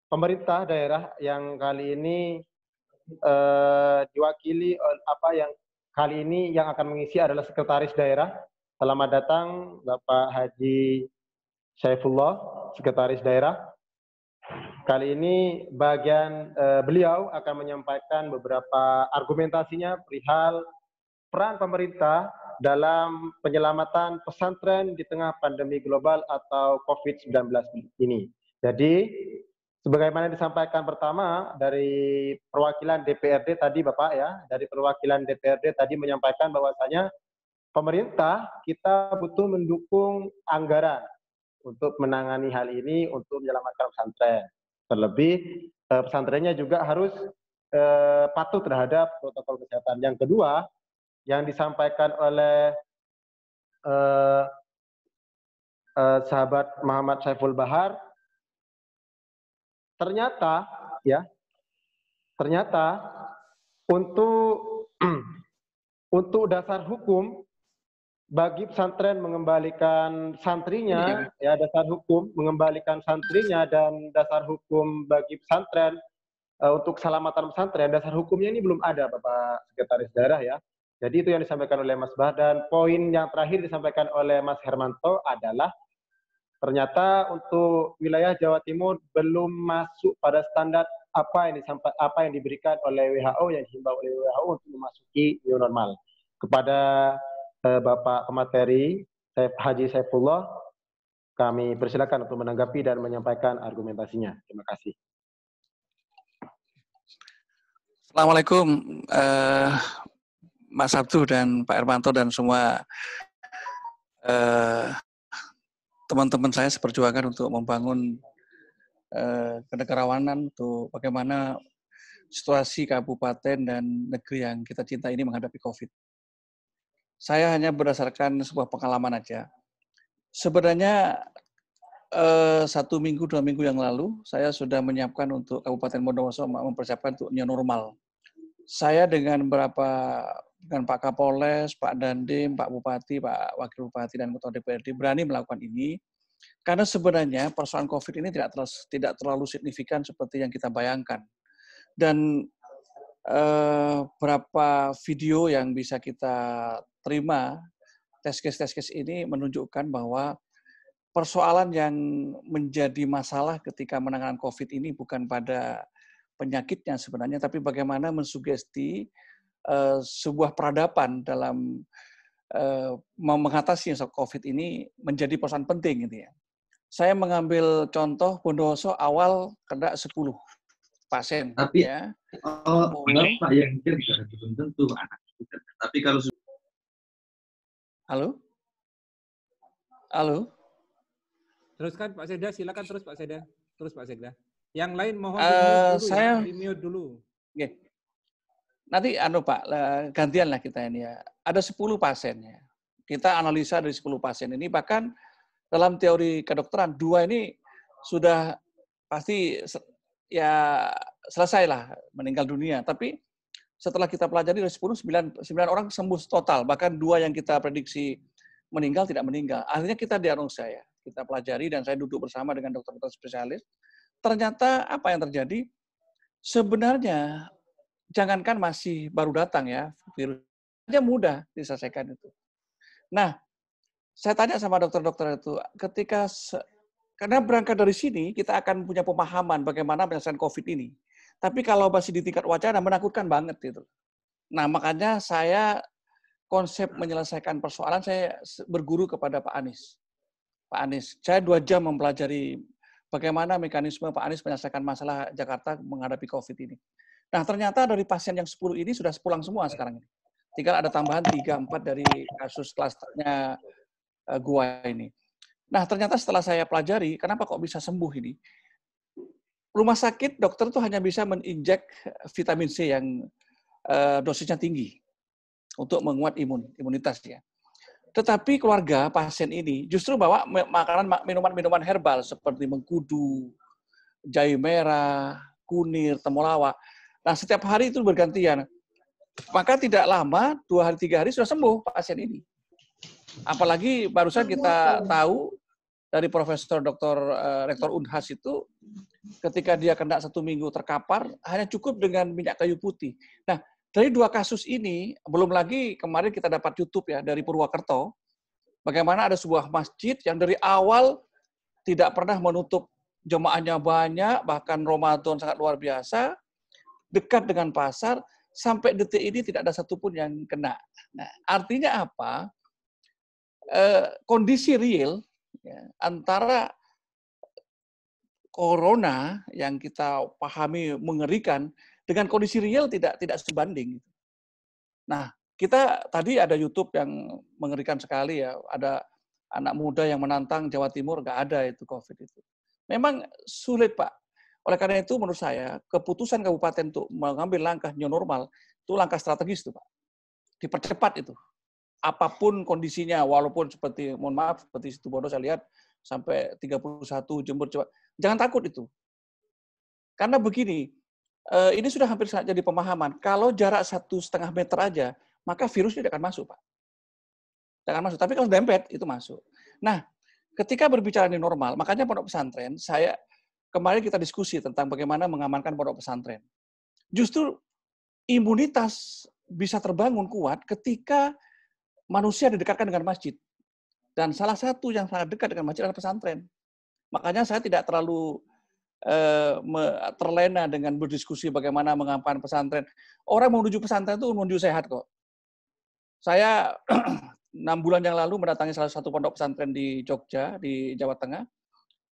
pemerintah daerah yang kali ini diwakili yang kali ini yang akan mengisi adalah sekretaris daerah. Selamat datang Bapak Haji Saifullah, sekretaris daerah. Kali ini beliau akan menyampaikan beberapa argumentasinya perihal peran pemerintah dalam penyelamatan pesantren di tengah pandemi global atau COVID-19 ini. Jadi, sebagaimana disampaikan pertama dari perwakilan DPRD tadi Bapak ya, dari perwakilan DPRD tadi menyampaikan bahwasanya pemerintah kita butuh mendukung anggaran untuk menangani hal ini untuk menyelamatkan pesantren. Terlebih pesantrennya juga harus patuh terhadap protokol kesehatan. Yang kedua, yang disampaikan oleh sahabat Muhammad Saiful Bahar, ternyata untuk dasar hukum bagi pesantren mengembalikan santrinya, dasar hukum mengembalikan santrinya dan dasar hukum bagi pesantren untuk keselamatan pesantren, dasar hukumnya ini belum ada, Bapak Sekretaris Daerah ya. Jadi itu yang disampaikan oleh Mas Bah, dan poin yang terakhir disampaikan oleh Mas Hermanto adalah ternyata untuk wilayah Jawa Timur belum masuk pada standar apa yang diberikan oleh WHO, yang dihimbau oleh WHO untuk memasuki new normal. Kepada Bapak Pemateri Haji Saifullah, kami persilakan untuk menanggapi dan menyampaikan argumentasinya. Terima kasih. Assalamualaikum Mas Abdu dan Pak Hermanto dan semua teman-teman saya seperjuangan untuk membangun kenegarawanan untuk bagaimana situasi kabupaten dan negeri yang kita cinta ini menghadapi COVID. Saya hanya berdasarkan sebuah pengalaman aja. Sebenarnya 1 minggu, 2 minggu yang lalu, saya sudah menyiapkan untuk Kabupaten Bondowoso mempersiapkan untuk new normal. Saya dengan Pak Kapolres, Pak Dandim, Pak Bupati, Pak Wakil Bupati, dan Ketua DPRD berani melakukan ini, karena sebenarnya persoalan COVID ini tidak terlalu signifikan seperti yang kita bayangkan. Dan berapa video yang bisa kita terima, test case ini menunjukkan bahwa persoalan yang menjadi masalah ketika menangani COVID ini bukan pada penyakitnya sebenarnya, tapi bagaimana mensugesti sebuah peradaban dalam mengatasi COVID ini menjadi persoalan penting gitu ya. Saya mengambil contoh Bondowoso awal kena 10 pasien. Tapi ya. Bapak yang bisa belum tentu anak. Tapi kalau Halo? Teruskan Pak Seda, silakan terus Pak Seda. Terus Pak Seda. Yang lain mohon di-mute dulu. Okay. Nanti Pak, gantian lah kita ini ya. Ada 10 pasien ya. Kita analisa dari 10 pasien ini, bahkan dalam teori kedokteran 2 ini sudah pasti ya selesai lah meninggal dunia. Tapi setelah kita pelajari dari 10, 9 orang sembuh total. Bahkan 2 yang kita prediksi meninggal tidak meninggal. Akhirnya kita diagnosa ya. Kita pelajari dan saya duduk bersama dengan dokter-dokter spesialis. Ternyata apa yang terjadi? Sebenarnya jangankan masih baru datang ya, virus aja mudah diselesaikan itu. Nah, saya tanya sama dokter-dokter itu, karena berangkat dari sini, kita akan punya pemahaman bagaimana penyelesaian COVID ini. Tapi kalau masih di tingkat wacana, menakutkan banget gitu. Nah, makanya saya konsep menyelesaikan persoalan, saya berguru kepada Pak Anies. Pak Anies, saya 2 jam mempelajari bagaimana mekanisme Pak Anies menyelesaikan masalah Jakarta menghadapi COVID ini. Nah, ternyata dari pasien yang 10 ini sudah pulang semua sekarang ini. Tinggal ada tambahan 3-4 dari kasus klasternya gua ini. Nah, ternyata setelah saya pelajari, kenapa kok bisa sembuh ini? Rumah sakit, dokter tuh hanya bisa menginjek vitamin C yang dosisnya tinggi untuk menguat imunitasnya. Tetapi keluarga pasien ini justru bawa minuman-minuman herbal seperti mengkudu, jahe merah, kunir, temulawak. Nah, setiap hari itu bergantian. Maka tidak lama, 2 hari, 3 hari sudah sembuh pasien ini. Apalagi barusan kita tahu dari Profesor Dr. Rektor Unhas itu ketika dia kena 1 minggu terkapar hanya cukup dengan minyak kayu putih. Nah, dari 2 kasus ini, belum lagi kemarin kita dapat YouTube ya dari Purwakerto, bagaimana ada sebuah masjid yang dari awal tidak pernah menutup jemaahnya banyak, bahkan Ramadan sangat luar biasa, dekat dengan pasar, sampai detik ini tidak ada satupun yang kena. Nah, artinya apa? Kondisi real ya, antara corona yang kita pahami mengerikan dengan kondisi real tidak sebanding. Nah, kita tadi ada YouTube yang mengerikan sekali ya, ada anak muda yang menantang Jawa Timur, nggak ada itu COVID itu. Memang sulit, Pak. Oleh karena itu menurut saya keputusan kabupaten untuk mengambil langkah new normal itu langkah strategis itu, Pak. Dipercepat itu. Apapun kondisinya, walaupun seperti, mohon maaf, seperti Situbondo saya lihat sampai 31, Jember, coba. Jangan takut itu. Karena begini, ini sudah hampir jadi pemahaman. Kalau jarak 1,5 meter aja, maka virusnya tidak akan masuk, Pak. Tidak akan masuk. Tapi kalau dempet, itu masuk. Nah, ketika berbicara di normal, makanya pondok pesantren, kemarin kita diskusi tentang bagaimana mengamankan pondok pesantren. Justru imunitas bisa terbangun kuat ketika manusia didekatkan dengan masjid. Dan salah satu yang sangat dekat dengan masjid adalah pesantren. Makanya saya tidak terlalu terlena dengan berdiskusi bagaimana mengamankan pesantren. Orang menuju pesantren itu menuju sehat kok. Saya 6 bulan yang lalu mendatangi salah satu pondok pesantren di Jogja, di Jawa Tengah.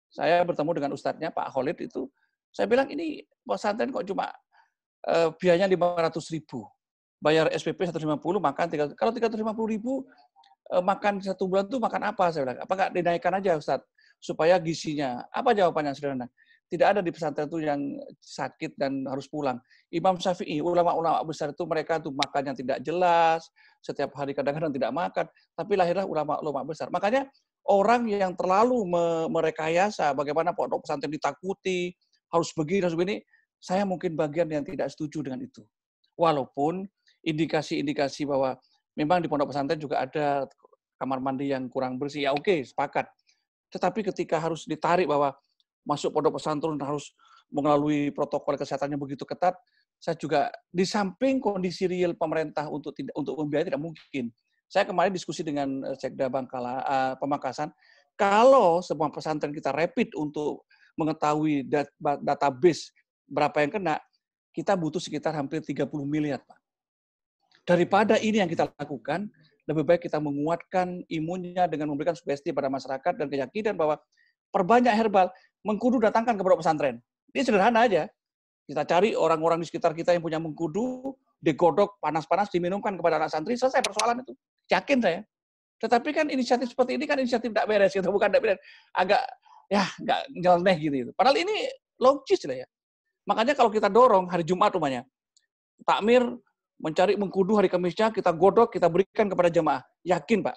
Saya bertemu dengan ustadznya, Pak Khalid itu. Saya bilang, ini pesantren kok cuma biayanya 500.000. Bayar SPP 150, makan 300. Kalau 350.000, makan 1 bulan itu makan apa? Saya bilang, apa nggak dinaikkan aja Ustadz, supaya gizinya. Apa jawabannya sederhana? Tidak ada di pesantren itu yang sakit dan harus pulang. Imam Syafi'i, ulama-ulama besar itu mereka tuh makannya tidak jelas, setiap hari kadang-kadang tidak makan, tapi lahirlah ulama-ulama besar. Makanya orang yang terlalu merekayasa bagaimana pondok pesantren ditakuti, harus begini, harus begini, saya mungkin bagian yang tidak setuju dengan itu. Walaupun indikasi-indikasi bahwa memang di pondok pesantren juga ada kamar mandi yang kurang bersih, ya oke, sepakat. Tetapi ketika harus ditarik bahwa masuk pondok pesantren harus melalui protokol kesehatannya begitu ketat, saya juga di samping kondisi real pemerintah untuk membiayai tidak mungkin. Saya kemarin diskusi dengan Sekda Pamekasan, kalau semua pesantren kita rapid untuk mengetahui database berapa yang kena, kita butuh sekitar hampir 30 miliar, Pak. Daripada ini yang kita lakukan, lebih baik kita menguatkan imunnya dengan memberikan sugesti pada masyarakat dan keyakinan bahwa perbanyak herbal, mengkudu datangkan ke pondok pesantren. Ini sederhana aja. Kita cari orang-orang di sekitar kita yang punya mengkudu, digodok panas-panas, diminumkan kepada anak santri, selesai persoalan itu. Yakin saya. Tetapi kan inisiatif seperti ini kan inisiatif tidak beres, gitu. Bukan tidak beres. Agak, ya nggak nyeleneh gitu. Padahal ini logis lah ya. Makanya kalau kita dorong hari Jumat rumahnya, takmir mencari mengkudu hari Kamisnya, kita godok, kita berikan kepada jemaah. Yakin, Pak.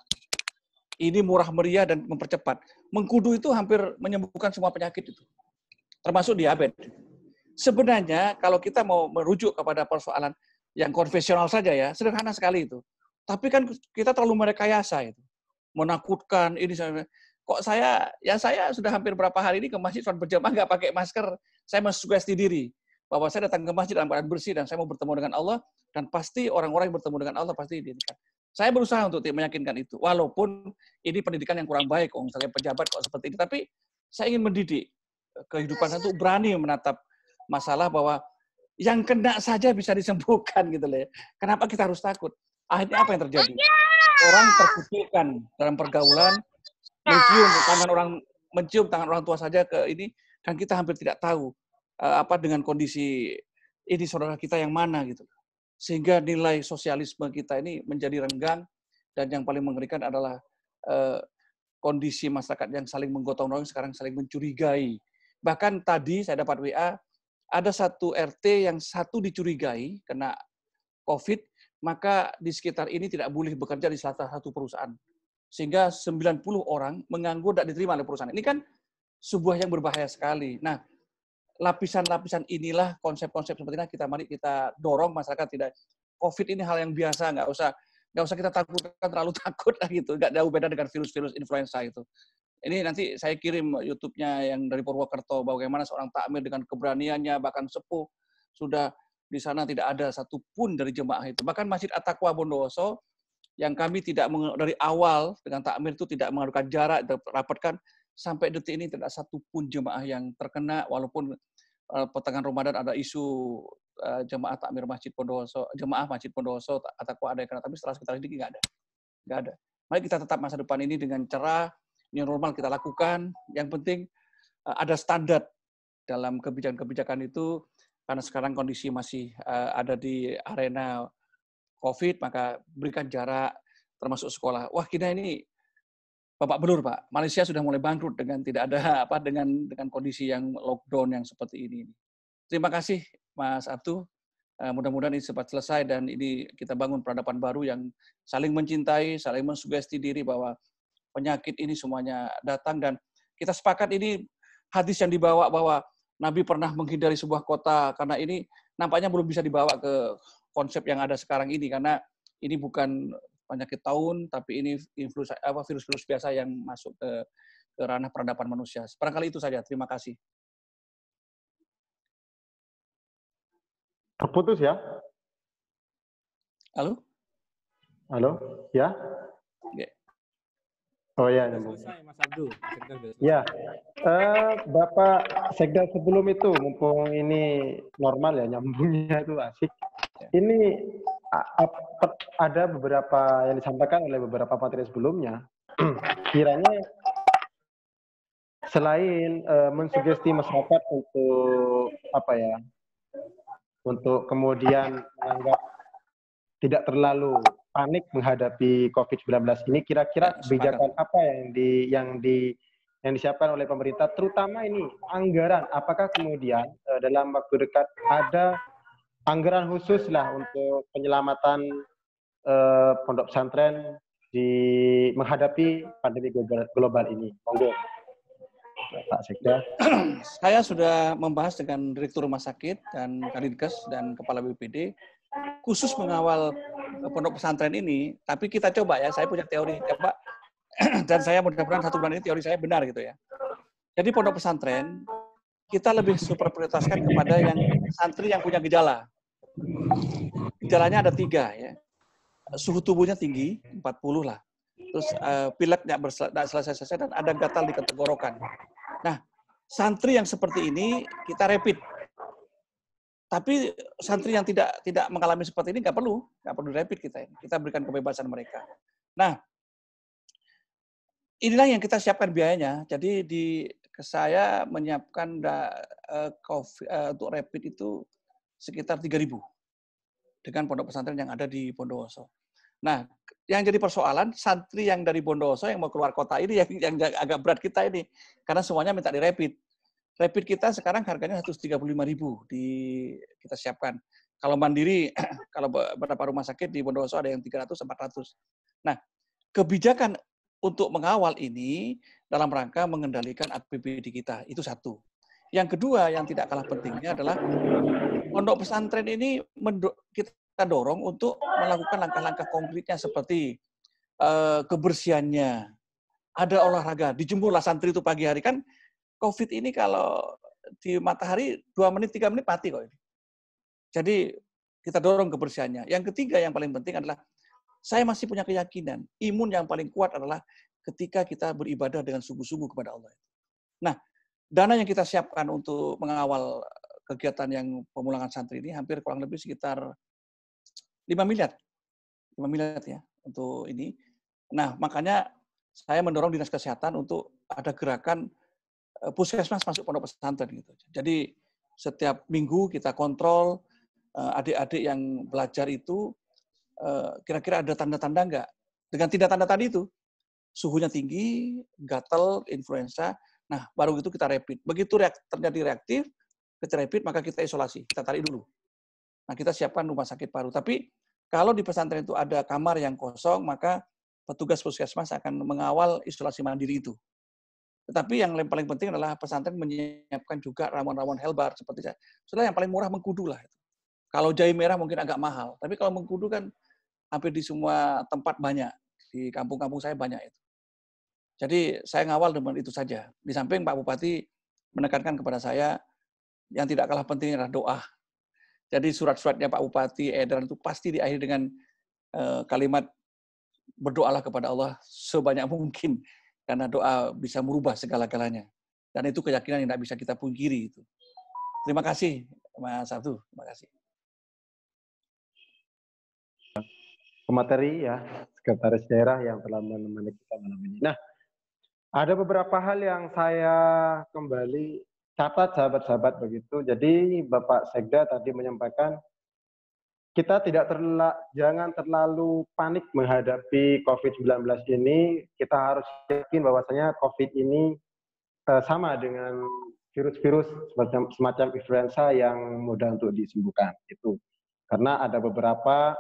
Ini murah meriah dan mempercepat. Mengkudu itu hampir menyembuhkan semua penyakit itu. Termasuk diabetes. Sebenarnya kalau kita mau merujuk kepada persoalan yang konvensional saja ya, sederhana sekali itu. Tapi kan kita terlalu merekayasa itu. Menakutkan, ini kok saya sudah hampir berapa hari ini ke masjid berjamaah nggak pakai masker. Saya mensugesti diri bahwa saya datang ke masjid dalam keadaan bersih dan saya mau bertemu dengan Allah, dan pasti orang-orang yang bertemu dengan Allah pasti dididik. Saya berusaha untuk meyakinkan itu, walaupun ini pendidikan yang kurang baik, misalnya pejabat kok seperti ini, tapi saya ingin mendidik kehidupan itu berani menatap masalah bahwa yang kena saja bisa disembuhkan gitu loh. Kenapa kita harus takut? Akhirnya apa yang terjadi? Orang terkucilkan dalam pergaulan, mencium tangan orang tua saja ke ini, dan kita hampir tidak tahu apa dengan kondisi ini saudara kita yang mana gitu. Sehingga nilai sosialisme kita ini menjadi renggang, dan yang paling mengerikan adalah kondisi masyarakat yang saling menggotong royong sekarang saling mencurigai. Bahkan tadi saya dapat WA, ada satu RT yang satu dicurigai kena COVID, maka di sekitar ini tidak boleh bekerja di salah satu perusahaan. Sehingga 90 orang menganggur tidak diterima oleh perusahaan. Ini kan sebuah yang berbahaya sekali. Nah, lapisan-lapisan inilah konsep-konsep seperti ini mari kita dorong masyarakat tidak. COVID ini hal yang biasa, nggak usah kita takutkan terlalu takut lah gitu. Nggak jauh beda dengan virus-virus influenza itu. Ini nanti saya kirim YouTube-nya yang dari Purwokerto, bagaimana seorang takmir dengan keberaniannya, bahkan sepuh, sudah di sana tidak ada satupun dari jemaah itu. Bahkan Masjid At-Taqwa Bondowoso, yang kami tidak dari awal dengan takmir itu tidak mengadukan jarak, rapatkan, sampai detik ini tidak satupun jemaah yang terkena, walaupun pertengahan Ramadan ada isu jemaah takmir Masjid Bondowoso, jemaah Masjid Bondowoso At-Taqwa ada yang kena, tapi setelah sekitar ini nggak ada. Mari kita tetap masa depan ini dengan cerah, new normal kita lakukan. Yang penting ada standar dalam kebijakan-kebijakan itu, karena sekarang kondisi masih ada di arena COVID, maka berikan jarak, termasuk sekolah. Wah, kita ini Bapak Belur, Pak, Malaysia sudah mulai bangkrut dengan tidak ada dengan kondisi yang lockdown yang seperti ini. Terima kasih, Mas Abdu. Mudah-mudahan ini cepat selesai dan ini kita bangun peradaban baru yang saling mencintai, saling mensugesti diri bahwa penyakit ini semuanya datang, dan kita sepakat ini hadis yang dibawa bahwa Nabi pernah menghindari sebuah kota karena ini nampaknya belum bisa dibawa ke konsep yang ada sekarang ini, karena ini bukan penyakit tahun, tapi ini virus-virus biasa yang masuk ke ranah peradaban manusia. Barangkali itu saja. Terima kasih. Terputus ya? Halo? Halo? Ya? Yeah. Oh ya, nyambung. Selesai, Mas Abdul. Ya, Bapak Sekda sebelum itu, mumpung ini normal ya, nyambungnya itu asik. Ini ada beberapa yang disampaikan oleh beberapa materi sebelumnya. Kiranya selain mensugesti masyarakat untuk untuk kemudian menganggap tidak terlalu panik menghadapi COVID-19 ini, kira-kira kebijakan apa yang disiapkan oleh pemerintah, terutama ini anggaran. Apakah kemudian dalam waktu dekat ada anggaran khusus lah untuk penyelamatan pondok pesantren menghadapi pandemi global ini? Monggo, Pak Sekda. Saya sudah membahas dengan Direktur Rumah Sakit dan Kadinkes dan Kepala BPD khusus mengawal pondok pesantren ini. Tapi kita coba ya, saya punya teori, coba dan saya mudah-mudahan 1 bulan ini teori saya benar gitu ya. Jadi pondok pesantren kita lebih super prioritaskan kepada yang santri yang punya gejala. Gejalanya ada 3 ya. Suhu tubuhnya tinggi, 40 lah. Terus pilek nggak selesai-selesai dan ada gatal di tenggorokan. Nah, santri yang seperti ini kita rapid. Tapi santri yang tidak mengalami seperti ini nggak perlu rapid kita. Kita berikan kebebasan mereka. Nah, inilah yang kita siapkan biayanya. Jadi saya menyiapkan untuk rapid itu sekitar 3.000 dengan pondok pesantren yang ada di Bondowoso. Nah, yang jadi persoalan santri yang dari Bondowoso yang mau keluar kota ini yang agak berat kita ini, karena semuanya minta di rapid. Rapid kita sekarang harganya 135.000 kita siapkan. Kalau mandiri, kalau beberapa rumah sakit di Bondowoso ada yang 300-400. Nah, kebijakan untuk mengawal ini dalam rangka mengendalikan APBD kita, itu satu. Yang kedua yang tidak kalah pentingnya adalah pondok pesantren ini kita dorong untuk melakukan langkah-langkah konkretnya seperti kebersihannya, ada olahraga, dijemurlah santri itu pagi hari. Kan COVID ini kalau di matahari 2 menit, 3 menit mati kok ini. Jadi kita dorong kebersihannya. Yang ketiga yang paling penting adalah saya masih punya keyakinan imun yang paling kuat adalah ketika kita beribadah dengan sungguh-sungguh kepada Allah. Nah, dana yang kita siapkan untuk mengawal kegiatan yang pemulangan santri ini hampir kurang lebih sekitar 5 miliar. 5 miliar ya untuk ini. Nah, makanya saya mendorong Dinas Kesehatan untuk ada gerakan puskesmas masuk pondok pesantren gitu. Jadi setiap minggu kita kontrol adik-adik yang belajar itu kira-kira ada tanda-tanda enggak. Dengan tanda-tanda tadi itu, suhunya tinggi, gatal, influenza, nah baru itu kita rapid. Begitu terjadi reaktif, kita rapid, maka kita isolasi, kita tarik dulu. Nah kita siapkan rumah sakit baru. Tapi kalau di pesantren itu ada kamar yang kosong, maka petugas puskesmas akan mengawal isolasi mandiri itu. Tetapi yang paling penting adalah pesantren menyiapkan juga ramuan-ramuan helbar seperti saya. Setelah yang paling murah mengkudu lah. Kalau jahe merah mungkin agak mahal, tapi kalau mengkudu kan hampir di semua tempat banyak. Di kampung-kampung saya banyak itu. Jadi saya ngawal dengan itu saja. Di samping Pak Bupati menekankan kepada saya yang tidak kalah penting adalah doa. Jadi surat-suratnya Pak Bupati, edaran itu pasti diakhiri dengan kalimat berdoalah kepada Allah sebanyak mungkin. Karena doa bisa merubah segala-galanya. Dan itu keyakinan yang tidak bisa kita pungkiri itu. Terima kasih Mas Abdul. Terima kasih. Pemateri ya, Sekretaris Daerah yang telah menemani kita malam ini. Nah, ada beberapa hal yang saya kembali catat sahabat-sahabat begitu. Jadi Bapak Sekda tadi menyampaikan kita jangan terlalu panik menghadapi COVID-19 ini. Kita harus yakin bahwasanya COVID ini sama dengan virus-virus semacam influenza yang mudah untuk disembuhkan. Itu karena ada beberapa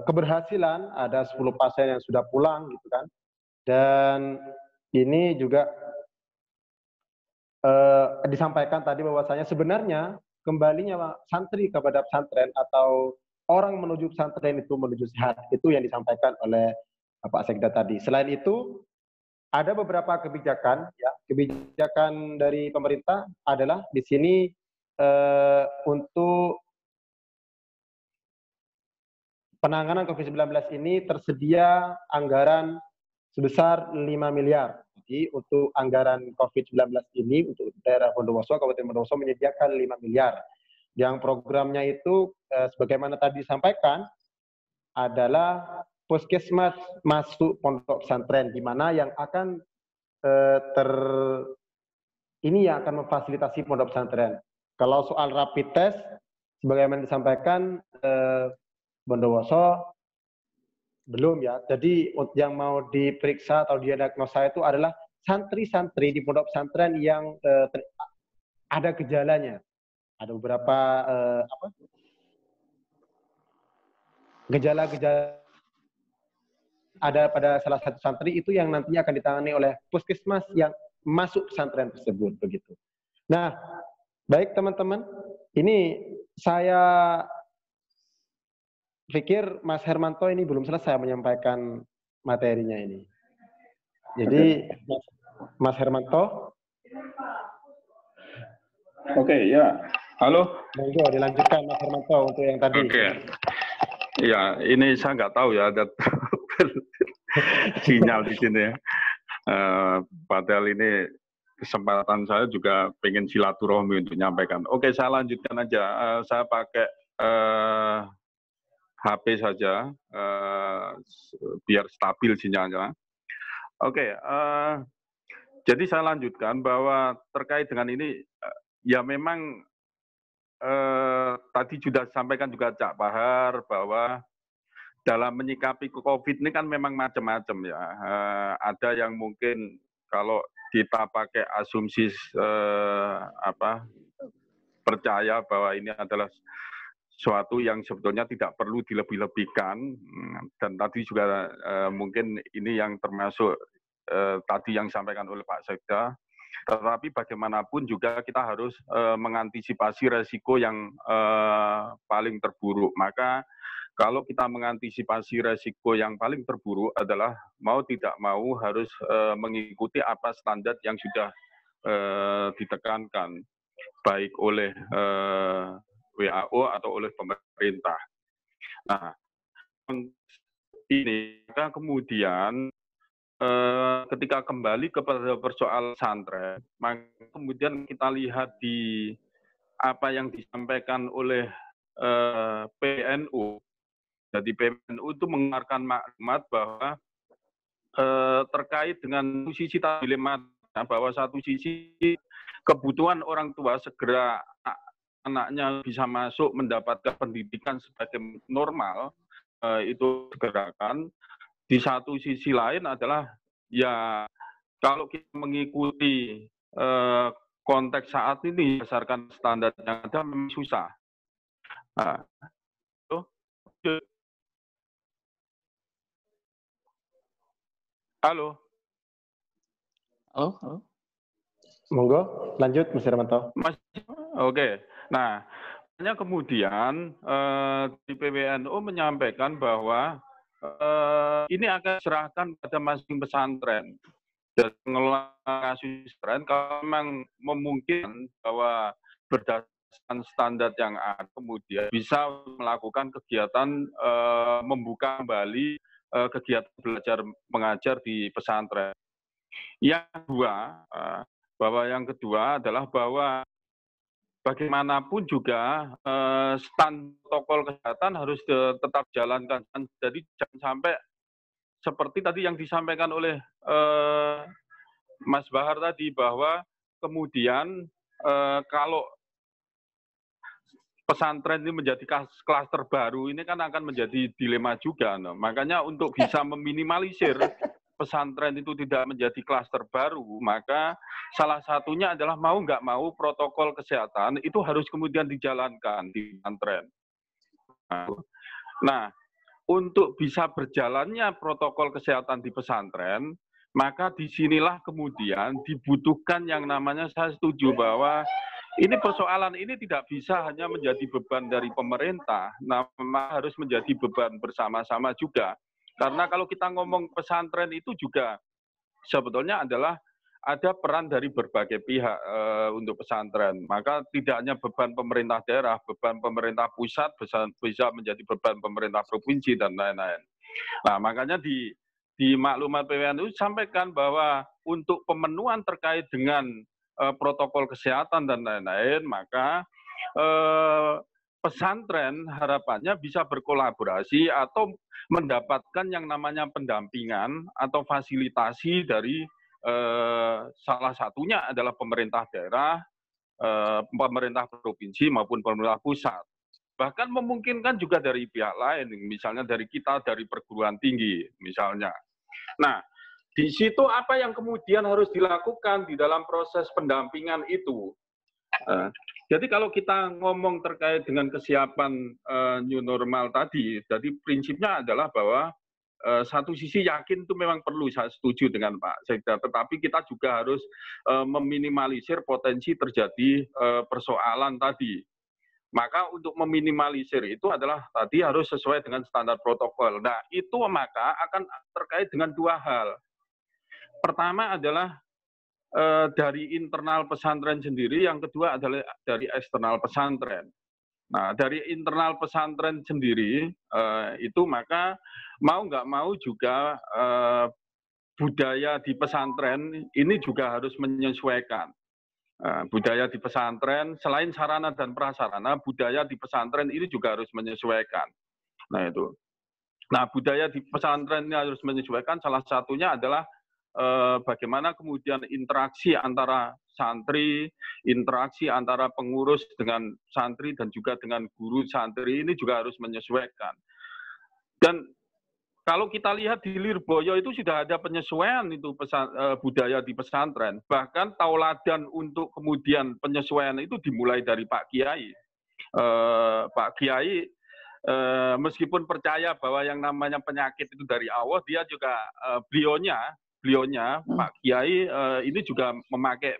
keberhasilan, ada 10 pasien yang sudah pulang gitu kan. Dan ini juga disampaikan tadi bahwasanya sebenarnya kembalinya santri kepada pesantren atau orang menuju pesantren itu menuju sehat, itu yang disampaikan oleh Bapak Sekda tadi. Selain itu ada beberapa kebijakan ya, kebijakan dari pemerintah adalah di sini untuk penanganan COVID-19 ini tersedia anggaran sebesar 5 miliar. Jadi untuk anggaran COVID-19 ini untuk daerah Bondowoso, Kabupaten Bondowoso menyediakan 5 miliar. Yang programnya itu sebagaimana tadi disampaikan adalah puskesmas masuk pondok pesantren, di mana yang akan yang akan memfasilitasi pondok pesantren. Kalau soal rapid test, sebagaimana disampaikan Bondowoso belum ya. Jadi yang mau diperiksa atau diagnosa itu adalah santri-santri di pondok pesantren yang ada gejalanya. Ada beberapa gejala-gejala ada pada salah satu santri itu yang nantinya akan ditangani oleh puskesmas yang masuk pesantren tersebut begitu. Nah, baik teman-teman, ini saya pikir Mas Hermanto ini belum selesai menyampaikan materinya ini. Jadi Mas Hermanto. Oke, ya. Halo. Monggo dilanjutkan Mas Hermanto untuk yang tadi. Oke. Ya, ini saya nggak tahu ya ada sinyal di sini ya. Padahal ini kesempatan saya juga pengen silaturahmi untuk menyampaikan. Oke, saya lanjutkan aja. Saya pakai HP saja, biar stabil sinyalnya. Oke, jadi saya lanjutkan bahwa terkait dengan ini, ya memang tadi sudah disampaikan juga Cak Bahar bahwa dalam menyikapi COVID ini kan memang macam-macam ya. Ada yang mungkin kalau kita pakai asumsi percaya bahwa ini adalah suatu yang sebetulnya tidak perlu dilebih-lebihkan, dan tadi juga mungkin ini yang termasuk tadi yang disampaikan oleh Pak Sekda, tetapi bagaimanapun juga kita harus mengantisipasi resiko yang paling terburuk. Maka kalau kita mengantisipasi resiko yang paling terburuk adalah mau tidak mau harus mengikuti apa standar yang sudah ditekankan, baik oleh WHO atau oleh pemerintah. Nah, ini kemudian ketika kembali kepada persoalan pesantren, maka kemudian kita lihat di apa yang disampaikan oleh PNU. Jadi PNU itu mengeluarkan maklumat bahwa terkait dengan sisi dilema, bahwa satu sisi kebutuhan orang tua segera anaknya bisa masuk mendapatkan pendidikan sebagai normal, itu segerakan. Di satu sisi lain adalah ya kalau kita mengikuti konteks saat ini berdasarkan standar yang ada memang susah. Nah, halo. Halo, halo. Monggo, lanjut Mas Hermanto. Oke. Nah, kemudian di PBNU menyampaikan bahwa ini akan serahkan pada masing pesantren. Dan pengelola kasus pesantren kalau memang memungkinkan bahwa berdasarkan standar yang ada, kemudian bisa melakukan kegiatan membuka kembali kegiatan belajar mengajar di pesantren. Yang kedua adalah bahwa bagaimanapun juga stand protokol kesehatan harus tetap jalankan. Jadi jangan sampai seperti tadi yang disampaikan oleh Mas Bahar tadi, bahwa kemudian kalau pesantren ini menjadi klaster baru, ini kan akan menjadi dilema juga. No. Makanya untuk bisa meminimalisir pesantren itu tidak menjadi klaster baru, maka salah satunya adalah mau nggak mau protokol kesehatan itu harus kemudian dijalankan di pesantren. Nah, untuk bisa berjalannya protokol kesehatan di pesantren, maka disinilah kemudian dibutuhkan yang namanya, saya setuju bahwa ini persoalan ini tidak bisa hanya menjadi beban dari pemerintah, namun harus menjadi beban bersama-sama juga. Karena kalau kita ngomong pesantren itu juga sebetulnya adalah ada peran dari berbagai pihak untuk pesantren. Maka tidak hanya beban pemerintah daerah, beban pemerintah pusat bisa menjadi beban pemerintah provinsi dan lain-lain. Nah, makanya di maklumat PWNU sampaikan bahwa untuk pemenuhan terkait dengan protokol kesehatan dan lain-lain, maka pesantren harapannya bisa berkolaborasi atau mendapatkan yang namanya pendampingan atau fasilitasi dari salah satunya adalah pemerintah daerah, pemerintah provinsi maupun pemerintah pusat. Bahkan memungkinkan juga dari pihak lain, misalnya dari kita, dari perguruan tinggi misalnya. Nah, di situ apa yang kemudian harus dilakukan di dalam proses pendampingan itu? Jadi kalau kita ngomong terkait dengan kesiapan new normal tadi, jadi prinsipnya adalah bahwa satu sisi yakin itu memang perlu, saya setuju dengan Pak Sekda, tetapi kita juga harus meminimalisir potensi terjadi persoalan tadi. Maka untuk meminimalisir itu adalah tadi harus sesuai dengan standar protokol. Nah, itu maka akan terkait dengan dua hal. Pertama adalah dari internal pesantren sendiri, yang kedua adalah dari eksternal pesantren. Nah, dari internal pesantren sendiri itu maka mau nggak mau juga budaya di pesantren ini juga harus menyesuaikan. Budaya di pesantren, selain sarana dan prasarana, budaya di pesantren ini juga harus menyesuaikan. Nah itu. Nah, budaya di pesantren ini harus menyesuaikan, salah satunya adalah bagaimana kemudian interaksi antara santri, interaksi antara pengurus dengan santri dan juga dengan guru santri ini juga harus menyesuaikan. Dan kalau kita lihat di Lirboyo itu sudah ada penyesuaian itu budaya di pesantren. Bahkan tauladan untuk kemudian penyesuaian itu dimulai dari Pak Kiai. Pak Kiai meskipun percaya bahwa yang namanya penyakit itu dari Allah, dia juga beliaunya Pak Kiai ini juga memakai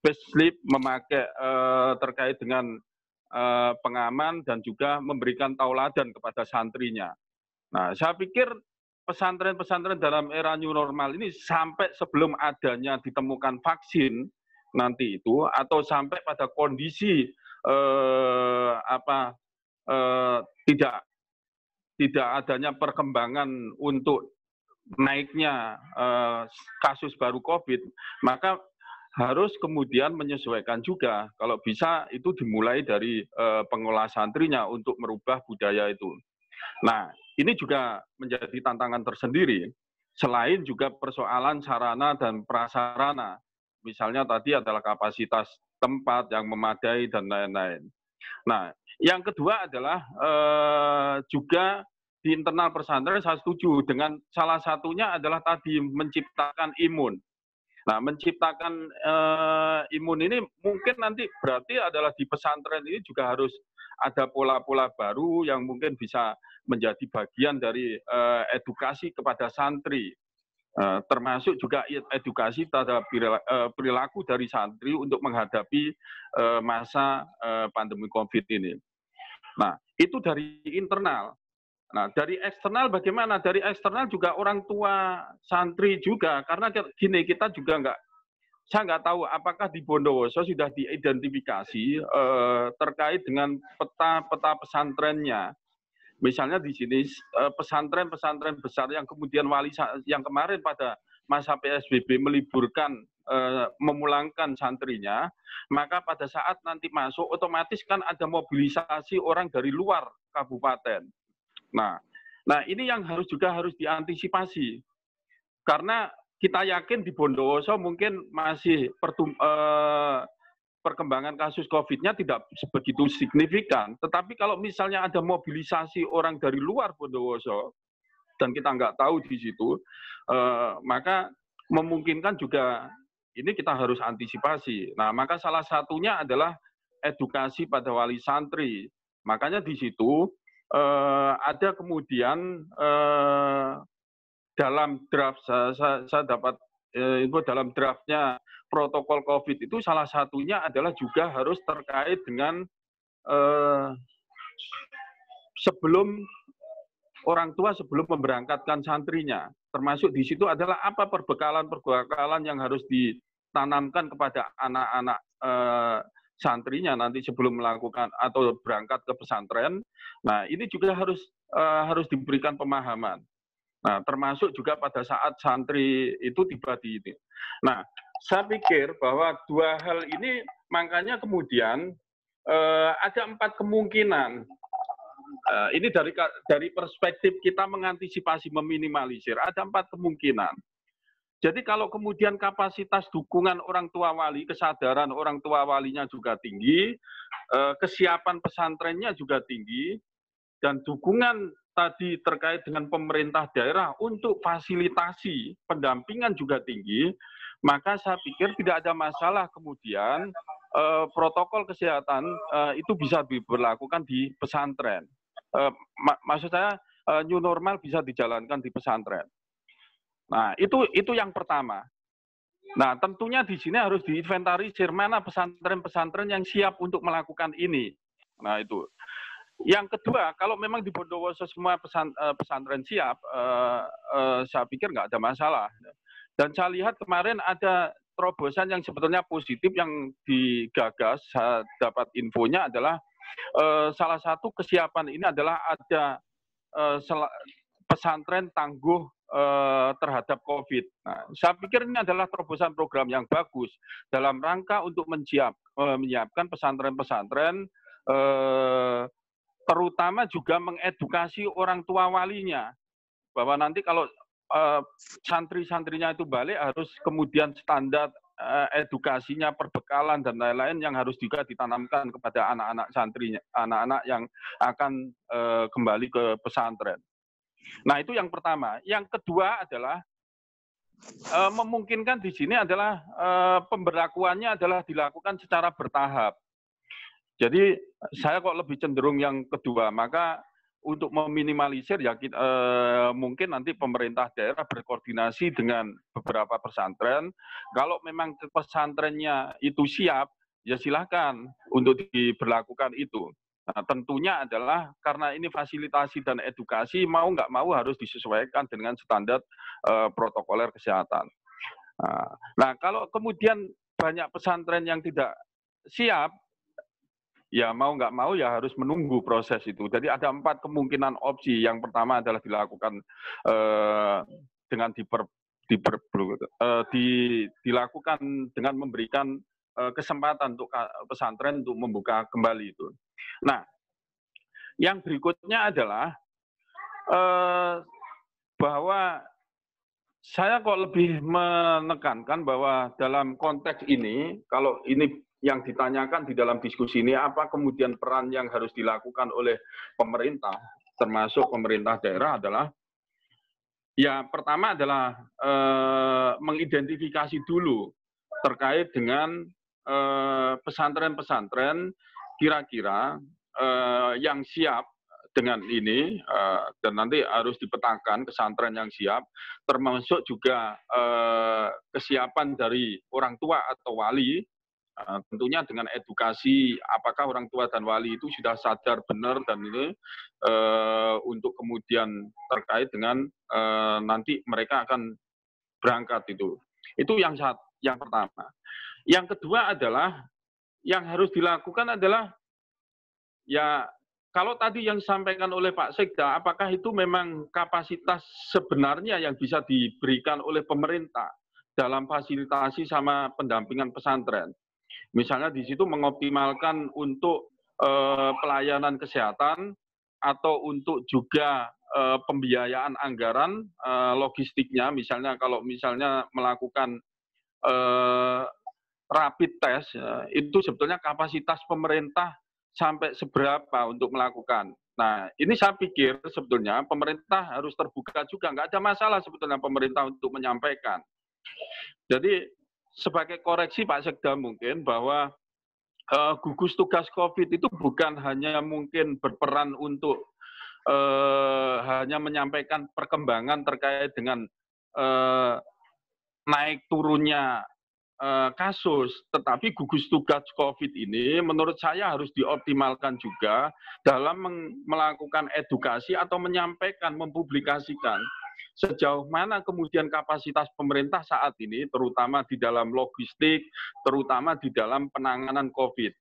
face sleeve, memakai terkait dengan pengaman dan juga memberikan tauladan kepada santrinya. Nah, saya pikir pesantren-pesantren dalam era new normal ini sampai sebelum adanya ditemukan vaksin nanti itu, atau sampai pada kondisi tidak adanya perkembangan untuk naiknya kasus baru COVID, maka harus kemudian menyesuaikan juga. Kalau bisa itu dimulai dari pengelola santrinya untuk merubah budaya itu. Nah, ini juga menjadi tantangan tersendiri. Selain juga persoalan sarana dan prasarana. Misalnya tadi adalah kapasitas tempat yang memadai dan lain-lain. Nah, yang kedua adalah juga di internal pesantren saya setuju dengan salah satunya adalah tadi menciptakan imun. Nah, menciptakan imun ini mungkin nanti berarti adalah di pesantren ini juga harus ada pola-pola baru yang mungkin bisa menjadi bagian dari edukasi kepada santri, termasuk juga edukasi terhadap perilaku dari santri untuk menghadapi masa pandemi COVID ini. Nah, itu dari internal. Nah, dari eksternal bagaimana? Dari eksternal juga orang tua santri juga, karena gini, kita juga saya nggak tahu apakah di Bondowoso sudah diidentifikasi terkait dengan peta pesantrennya. Misalnya di sini pesantren-pesantren besar yang kemudian yang kemarin pada masa PSBB meliburkan, memulangkan santrinya, maka pada saat nanti masuk otomatis kan ada mobilisasi orang dari luar kabupaten. Nah, ini yang harus diantisipasi. Karena kita yakin di Bondowoso mungkin masih perkembangan kasus COVID-nya tidak begitu signifikan. Tetapi kalau misalnya ada mobilisasi orang dari luar Bondowoso, dan kita nggak tahu di situ, maka memungkinkan juga ini kita harus antisipasi. Nah, maka salah satunya adalah edukasi pada wali santri. Makanya di situ ada kemudian dalam draft saya dapat info dalam draftnya protokol COVID itu salah satunya adalah juga harus terkait dengan sebelum orang tua sebelum memberangkatkan santrinya, termasuk di situ adalah apa perbekalan yang harus ditanamkan kepada anak-anak santrinya nanti sebelum melakukan atau berangkat ke pesantren. Nah, ini juga harus diberikan pemahaman. Nah, termasuk juga pada saat santri itu tiba di ini. Nah, saya pikir bahwa dua hal ini makanya kemudian ada 4 kemungkinan. Ini dari perspektif kita mengantisipasi, meminimalisir, ada 4 kemungkinan. Jadi kalau kemudian kapasitas dukungan orang tua wali, kesadaran orang tua walinya juga tinggi, kesiapan pesantrennya juga tinggi, dan dukungan tadi terkait dengan pemerintah daerah untuk fasilitasi pendampingan juga tinggi, maka saya pikir tidak ada masalah kemudian protokol kesehatan itu bisa diberlakukan di pesantren. Maksud saya new normal bisa dijalankan di pesantren. Nah, itu yang pertama. Nah, tentunya di sini harus diinventarisir mana pesantren-pesantren yang siap untuk melakukan ini. Nah, itu. Yang kedua, kalau memang di Bondowoso semua pesantren siap, saya pikir nggak ada masalah. Dan saya lihat kemarin ada terobosan yang sebetulnya positif yang digagas, saya dapat infonya adalah salah satu kesiapan ini adalah ada pesantren tangguh terhadap COVID. Nah, saya pikir ini adalah terobosan program yang bagus dalam rangka untuk menyiapkan pesantren-pesantren, terutama juga mengedukasi orang tua walinya, bahwa nanti kalau santri-santrinya itu balik harus kemudian standar edukasinya, perbekalan dan lain-lain yang harus juga ditanamkan kepada anak-anak santrinya, anak-anak yang akan kembali ke pesantren. Nah, itu yang pertama. Yang kedua adalah memungkinkan di sini adalah pemberlakuannya adalah dilakukan secara bertahap. Jadi saya kok lebih cenderung yang kedua. Maka untuk meminimalisir ya mungkin nanti pemerintah daerah berkoordinasi dengan beberapa pesantren. Kalau memang pesantrennya itu siap, ya silakan untuk diberlakukan itu. Nah, tentunya adalah karena ini fasilitasi dan edukasi mau nggak mau harus disesuaikan dengan standar protokoler kesehatan. Nah, kalau kemudian banyak pesantren yang tidak siap, ya mau nggak mau ya harus menunggu proses itu. Jadi ada 4 kemungkinan opsi. Yang pertama adalah dilakukan dengan dilakukan dengan memberikan kesempatan untuk pesantren untuk membuka kembali itu. Nah, yang berikutnya adalah bahwa saya kok lebih menekankan bahwa dalam konteks ini, kalau ini yang ditanyakan di dalam diskusi ini, apa kemudian peran yang harus dilakukan oleh pemerintah, termasuk pemerintah daerah adalah, ya pertama adalah mengidentifikasi dulu terkait dengan pesantren-pesantren kira-kira yang siap dengan ini, dan nanti harus dipetakan pesantren yang siap, termasuk juga kesiapan dari orang tua atau wali Tentunya dengan edukasi, apakah orang tua dan wali itu sudah sadar benar dan ini untuk kemudian terkait dengan nanti mereka akan berangkat itu. Itu yang pertama. Yang kedua adalah yang harus dilakukan adalah ya kalau tadi yang disampaikan oleh Pak Sekda, apakah itu memang kapasitas sebenarnya yang bisa diberikan oleh pemerintah dalam fasilitasi sama pendampingan pesantren? Misalnya di situ mengoptimalkan untuk pelayanan kesehatan atau untuk juga pembiayaan anggaran logistiknya, misalnya kalau misalnya melakukan rapid test, itu sebetulnya kapasitas pemerintah sampai seberapa untuk melakukan. Nah, ini saya pikir sebetulnya pemerintah harus terbuka juga. Nggak ada masalah sebetulnya pemerintah untuk menyampaikan. Jadi, sebagai koreksi Pak Sekda mungkin bahwa gugus tugas COVID itu bukan hanya mungkin berperan untuk hanya menyampaikan perkembangan terkait dengan naik turunnya kasus, tetapi gugus tugas COVID ini menurut saya harus dioptimalkan juga dalam melakukan edukasi atau menyampaikan, mempublikasikan sejauh mana kemudian kapasitas pemerintah saat ini, terutama di dalam logistik, terutama di dalam penanganan COVID.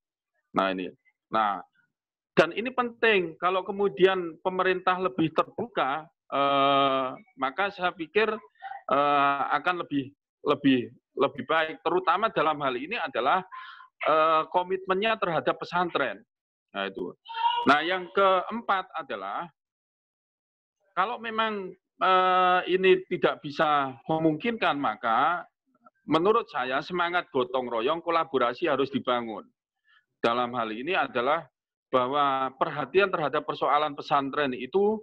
Nah ini, dan ini penting kalau kemudian pemerintah lebih terbuka, maka saya pikir akan lebih baik, terutama dalam hal ini adalah komitmennya terhadap pesantren. Nah itu. Nah yang keempat adalah kalau memang ini tidak bisa memungkinkan, maka menurut saya semangat gotong royong kolaborasi harus dibangun. Dalam hal ini adalah bahwa perhatian terhadap persoalan pesantren itu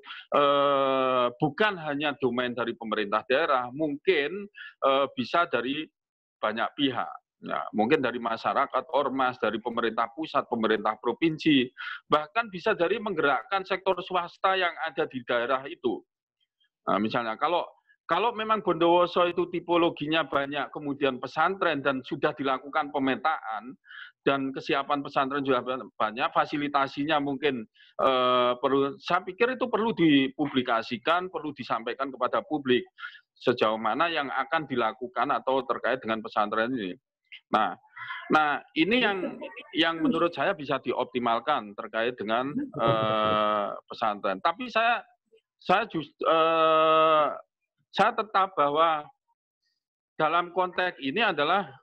bukan hanya domain dari pemerintah daerah, mungkin bisa dari banyak pihak. Nah, mungkin dari masyarakat, ormas, dari pemerintah pusat, pemerintah provinsi, bahkan bisa dari menggerakkan sektor swasta yang ada di daerah itu. Nah, misalnya kalau memang Bondowoso itu tipologinya banyak, kemudian pesantren dan sudah dilakukan pemetaan dan kesiapan pesantren sudah banyak, fasilitasinya mungkin perlu, saya pikir itu perlu dipublikasikan, perlu disampaikan kepada publik sejauh mana yang akan dilakukan atau terkait dengan pesantren ini. Nah ini yang menurut saya bisa dioptimalkan terkait dengan pesantren. Tapi saya tetap bahwa dalam konteks ini adalah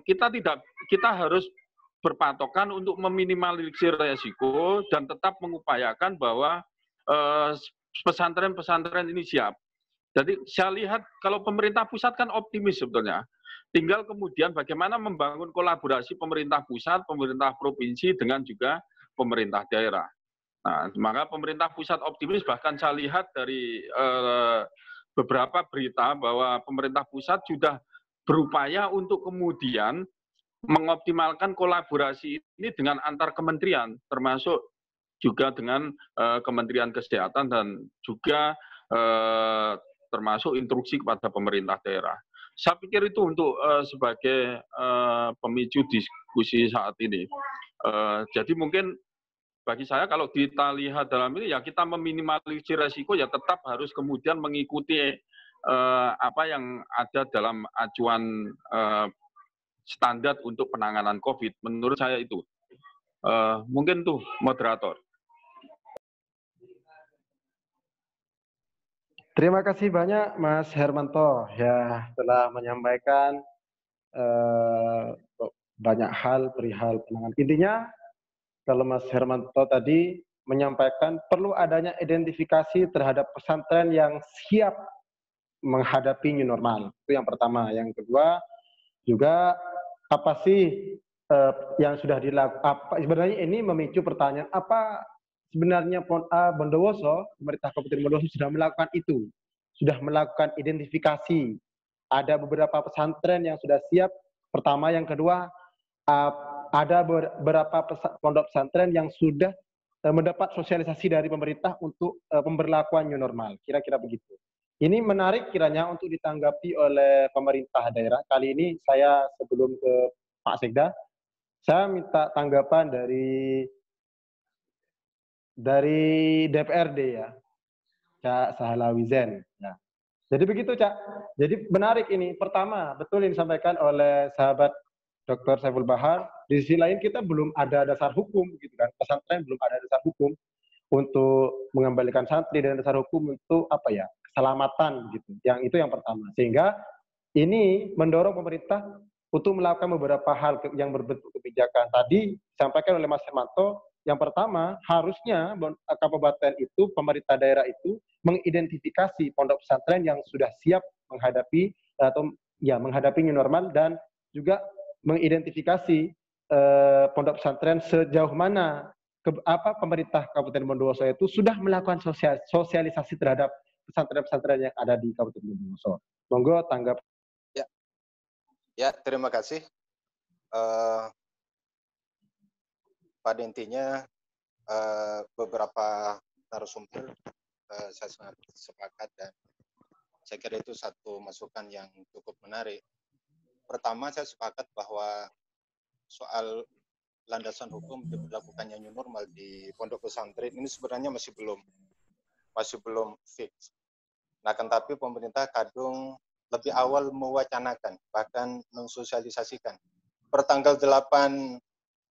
kita harus berpatokan untuk meminimalisir resiko dan tetap mengupayakan bahwa pesantren-pesantren ini siap. Jadi saya lihat kalau pemerintah pusat kan optimis sebetulnya. Tinggal kemudian bagaimana membangun kolaborasi pemerintah pusat, pemerintah provinsi dengan juga pemerintah daerah. Nah, maka pemerintah pusat optimis, bahkan saya lihat dari beberapa berita bahwa pemerintah pusat sudah berupaya untuk kemudian mengoptimalkan kolaborasi ini dengan antar kementerian, termasuk juga dengan Kementerian Kesehatan dan juga termasuk instruksi kepada pemerintah daerah. Saya pikir itu untuk sebagai pemicu diskusi saat ini. Jadi mungkin bagi saya kalau kita lihat dalam ini ya kita meminimalisir resiko ya tetap harus kemudian mengikuti apa yang ada dalam acuan standar untuk penanganan COVID. Menurut saya itu. Mungkin tuh moderator. Terima kasih banyak Mas Hermanto ya telah menyampaikan banyak hal perihal penanganan. Intinya kalau Mas Hermanto tadi menyampaikan perlu adanya identifikasi terhadap pesantren yang siap menghadapi new normal. Itu yang pertama. Yang kedua juga apa sih yang sudah dilakukan? Sebenarnya ini memicu pertanyaan apa sebenarnya Bondowoso, pemerintah Kabupaten Bondowoso sudah melakukan itu, sudah melakukan identifikasi. Ada beberapa pesantren yang sudah siap. Pertama, yang kedua, ada beberapa pondok pesantren yang sudah mendapat sosialisasi dari pemerintah untuk pemberlakuan new normal. Kira-kira begitu. Ini menarik kiranya untuk ditanggapi oleh pemerintah daerah. Kali ini saya sebelum ke Pak Sekda, Saya minta tanggapan dari DPRD ya, Cak Sahlawi Zen. Ya. Jadi begitu, Cak. Jadi menarik ini. Pertama, betul yang disampaikan oleh sahabat Dr. Saiful Bahar. Di sisi lain kita belum ada dasar hukum, gitu kan. Pesantren belum ada dasar hukum untuk mengembalikan santri, dan dasar hukum untuk apa ya, keselamatan gitu. Yang itu yang pertama. Sehingga ini mendorong pemerintah untuk melakukan beberapa hal yang berbentuk kebijakan. Tadi disampaikan oleh Mas Hermanto, yang pertama harusnya kabupaten itu, pemerintah daerah itu mengidentifikasi pondok pesantren yang sudah siap menghadapi atau ya menghadapi new normal, dan juga mengidentifikasi pondok pesantren sejauh mana pemerintah Kabupaten Bondowoso itu sudah melakukan sosialisasi terhadap pesantren-pesantren yang ada di Kabupaten Bondowoso. Monggo tanggap. Ya, terima kasih. Pada intinya beberapa narasumber saya sangat sepakat, dan saya kira itu satu masukan yang cukup menarik. Pertama, saya sepakat bahwa soal landasan hukum diberlakukannya new normal di pondok pesantren ini sebenarnya masih belum fix. Nah, tetapi pemerintah kadung lebih awal mewacanakan, bahkan mensosialisasikan. Pertanggal 8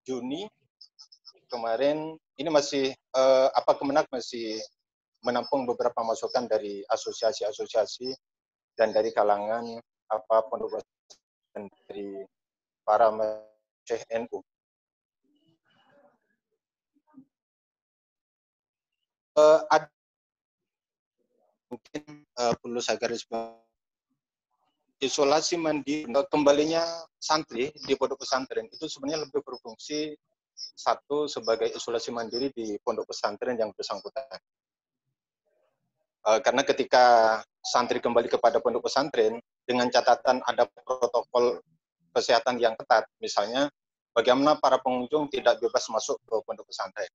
Juni kemarin, ini masih Kemenak masih menampung beberapa masukan dari asosiasi-asosiasi dan dari kalangan pondok pesantren, dari para Syekh NU. Ada mungkin perlu saya garis bawahi, isolasi mandiri, kembalinya santri di pondok pesantren itu sebenarnya lebih berfungsi satu sebagai isolasi mandiri di pondok pesantren yang bersangkutan. Karena ketika santri kembali kepada pondok pesantren dengan catatan ada protokol kesehatan yang ketat, misalnya bagaimana para pengunjung tidak bebas masuk ke pondok pesantren.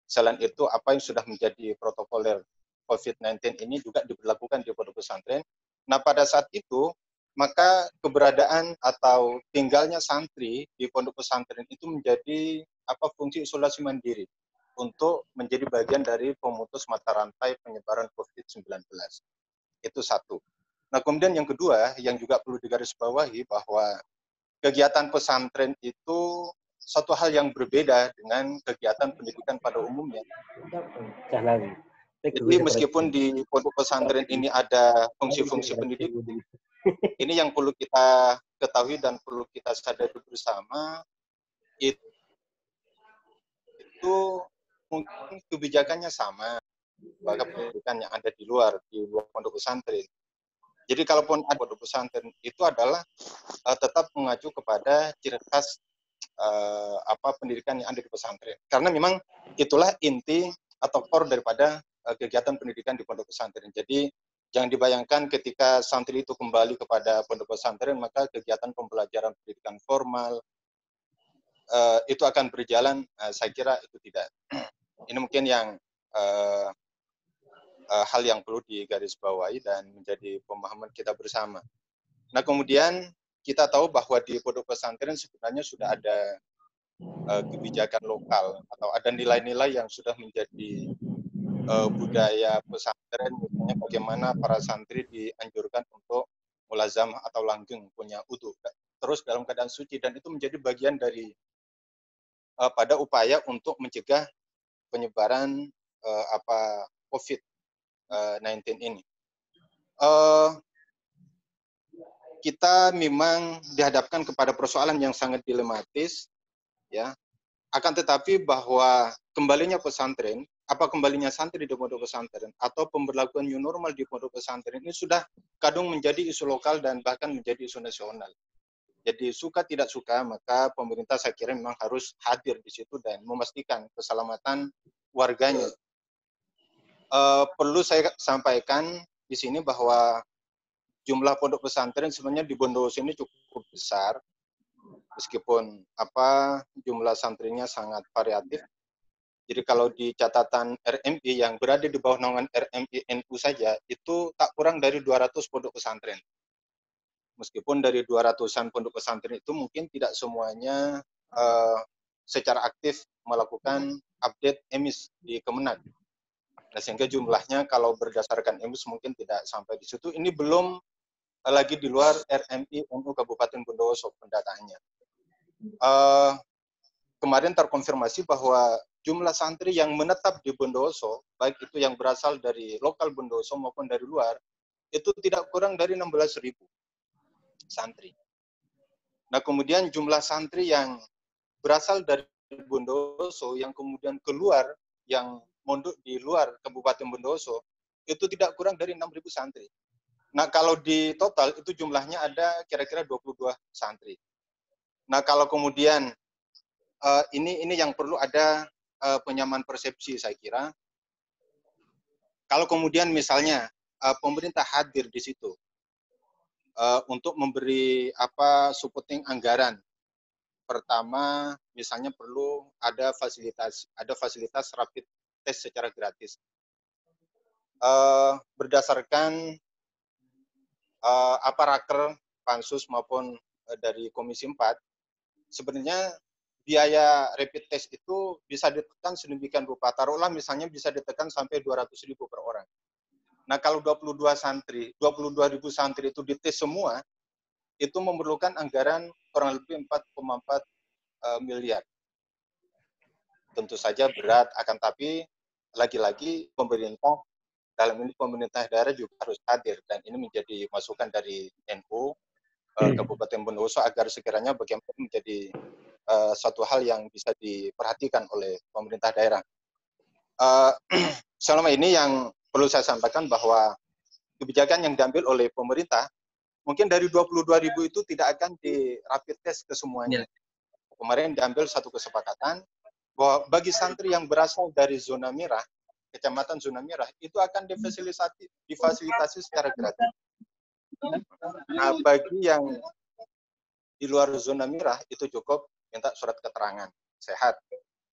Selain itu, apa yang sudah menjadi protokoler COVID-19 ini juga diberlakukan di pondok pesantren. Nah, pada saat itu, maka keberadaan atau tinggalnya santri di pondok pesantren itu menjadi fungsi isolasi mandiri untuk menjadi bagian dari pemutus mata rantai penyebaran COVID-19. Itu satu. Nah, kemudian yang kedua, yang juga perlu digarisbawahi bahwa kegiatan pesantren itu satu hal yang berbeda dengan kegiatan pendidikan pada umumnya. Jadi meskipun di pondok pesantren ini ada fungsi-fungsi pendidikan, ini yang perlu kita ketahui dan perlu kita sadari bersama, itu mungkin kebijakannya sama bagi pendidikan yang ada di luar pondok pesantren. Jadi kalaupun ada pondok pesantren itu adalah tetap mengacu kepada ciri khas pendidikan yang ada di pesantren. Karena memang itulah inti atau core daripada kegiatan pendidikan di pondok pesantren. Jadi jangan dibayangkan ketika santri itu kembali kepada pondok pesantren, maka kegiatan pembelajaran pendidikan formal itu akan berjalan. Saya kira itu tidak. Ini mungkin yang hal yang perlu digarisbawahi dan menjadi pemahaman kita bersama. Nah, kemudian kita tahu bahwa di pondok pesantren sebenarnya sudah ada kebijakan lokal atau ada nilai-nilai yang sudah menjadi budaya pesantren, misalnya bagaimana para santri dianjurkan untuk mulazamah atau langgeng, punya wudu terus dalam keadaan suci, dan itu menjadi bagian dari pada upaya untuk mencegah penyebaran COVID-19 ini. Kita memang dihadapkan kepada persoalan yang sangat dilematis, ya. Akan tetapi bahwa kembalinya pesantren, kembalinya santri di pondok pesantren atau pemberlakuan new normal di pondok pesantren ini sudah kadung menjadi isu lokal dan bahkan menjadi isu nasional. Jadi suka tidak suka, maka pemerintah saya kira memang harus hadir di situ dan memastikan keselamatan warganya. Perlu saya sampaikan di sini bahwa jumlah pondok pesantren sebenarnya di Bondowoso ini cukup besar, meskipun jumlah santrinya sangat variatif. Jadi kalau di catatan RMI yang berada di bawah naungan RMI NU saja, itu tak kurang dari 200 pondok pesantren. Meskipun dari 200-an pondok pesantren itu mungkin tidak semuanya secara aktif melakukan update emis di Kemenag. Nah, sehingga jumlahnya kalau berdasarkan emis mungkin tidak sampai di situ. Ini belum lagi di luar RMI NU Kabupaten Bondowoso pendataannya. Kemarin terkonfirmasi bahwa jumlah santri yang menetap di Bondowoso, baik itu yang berasal dari lokal Bondowoso maupun dari luar, itu tidak kurang dari 16.000 santri. Nah, kemudian jumlah santri yang berasal dari Bondowoso yang kemudian keluar, yang mondok di luar Kabupaten Bondowoso, itu tidak kurang dari 6.000 santri. Nah, kalau di total itu jumlahnya ada kira-kira 22 santri. Nah, kalau kemudian ini yang perlu ada penyamaan persepsi, saya kira. Kalau kemudian misalnya pemerintah hadir di situ untuk memberi supporting anggaran, pertama misalnya perlu ada fasilitas rapid test secara gratis. Berdasarkan raker pansus maupun dari Komisi 4, sebenarnya biaya rapid test itu bisa ditekan sedemikian rupa. Taruhlah misalnya bisa ditekan sampai 200.000 per orang. Nah, kalau 22.000 santri itu dites semua, itu memerlukan anggaran kurang lebih 4,4 miliar. Tentu saja berat, akan tapi lagi-lagi pemerintah, dalam ini pemerintah daerah juga harus hadir, dan ini menjadi masukan dari NU Kabupaten Bondowoso agar sekiranya bagaimana menjadi suatu hal yang bisa diperhatikan oleh pemerintah daerah. Selama ini yang perlu saya sampaikan bahwa kebijakan yang diambil oleh pemerintah, mungkin dari 22.000 itu tidak akan di rapid test ke semuanya. Kemarin diambil satu kesepakatan bahwa bagi santri yang berasal dari zona merah, kecamatan zona merah, itu akan difasilitasi secara gratis. Nah, bagi yang di luar zona merah itu cukup minta surat keterangan sehat,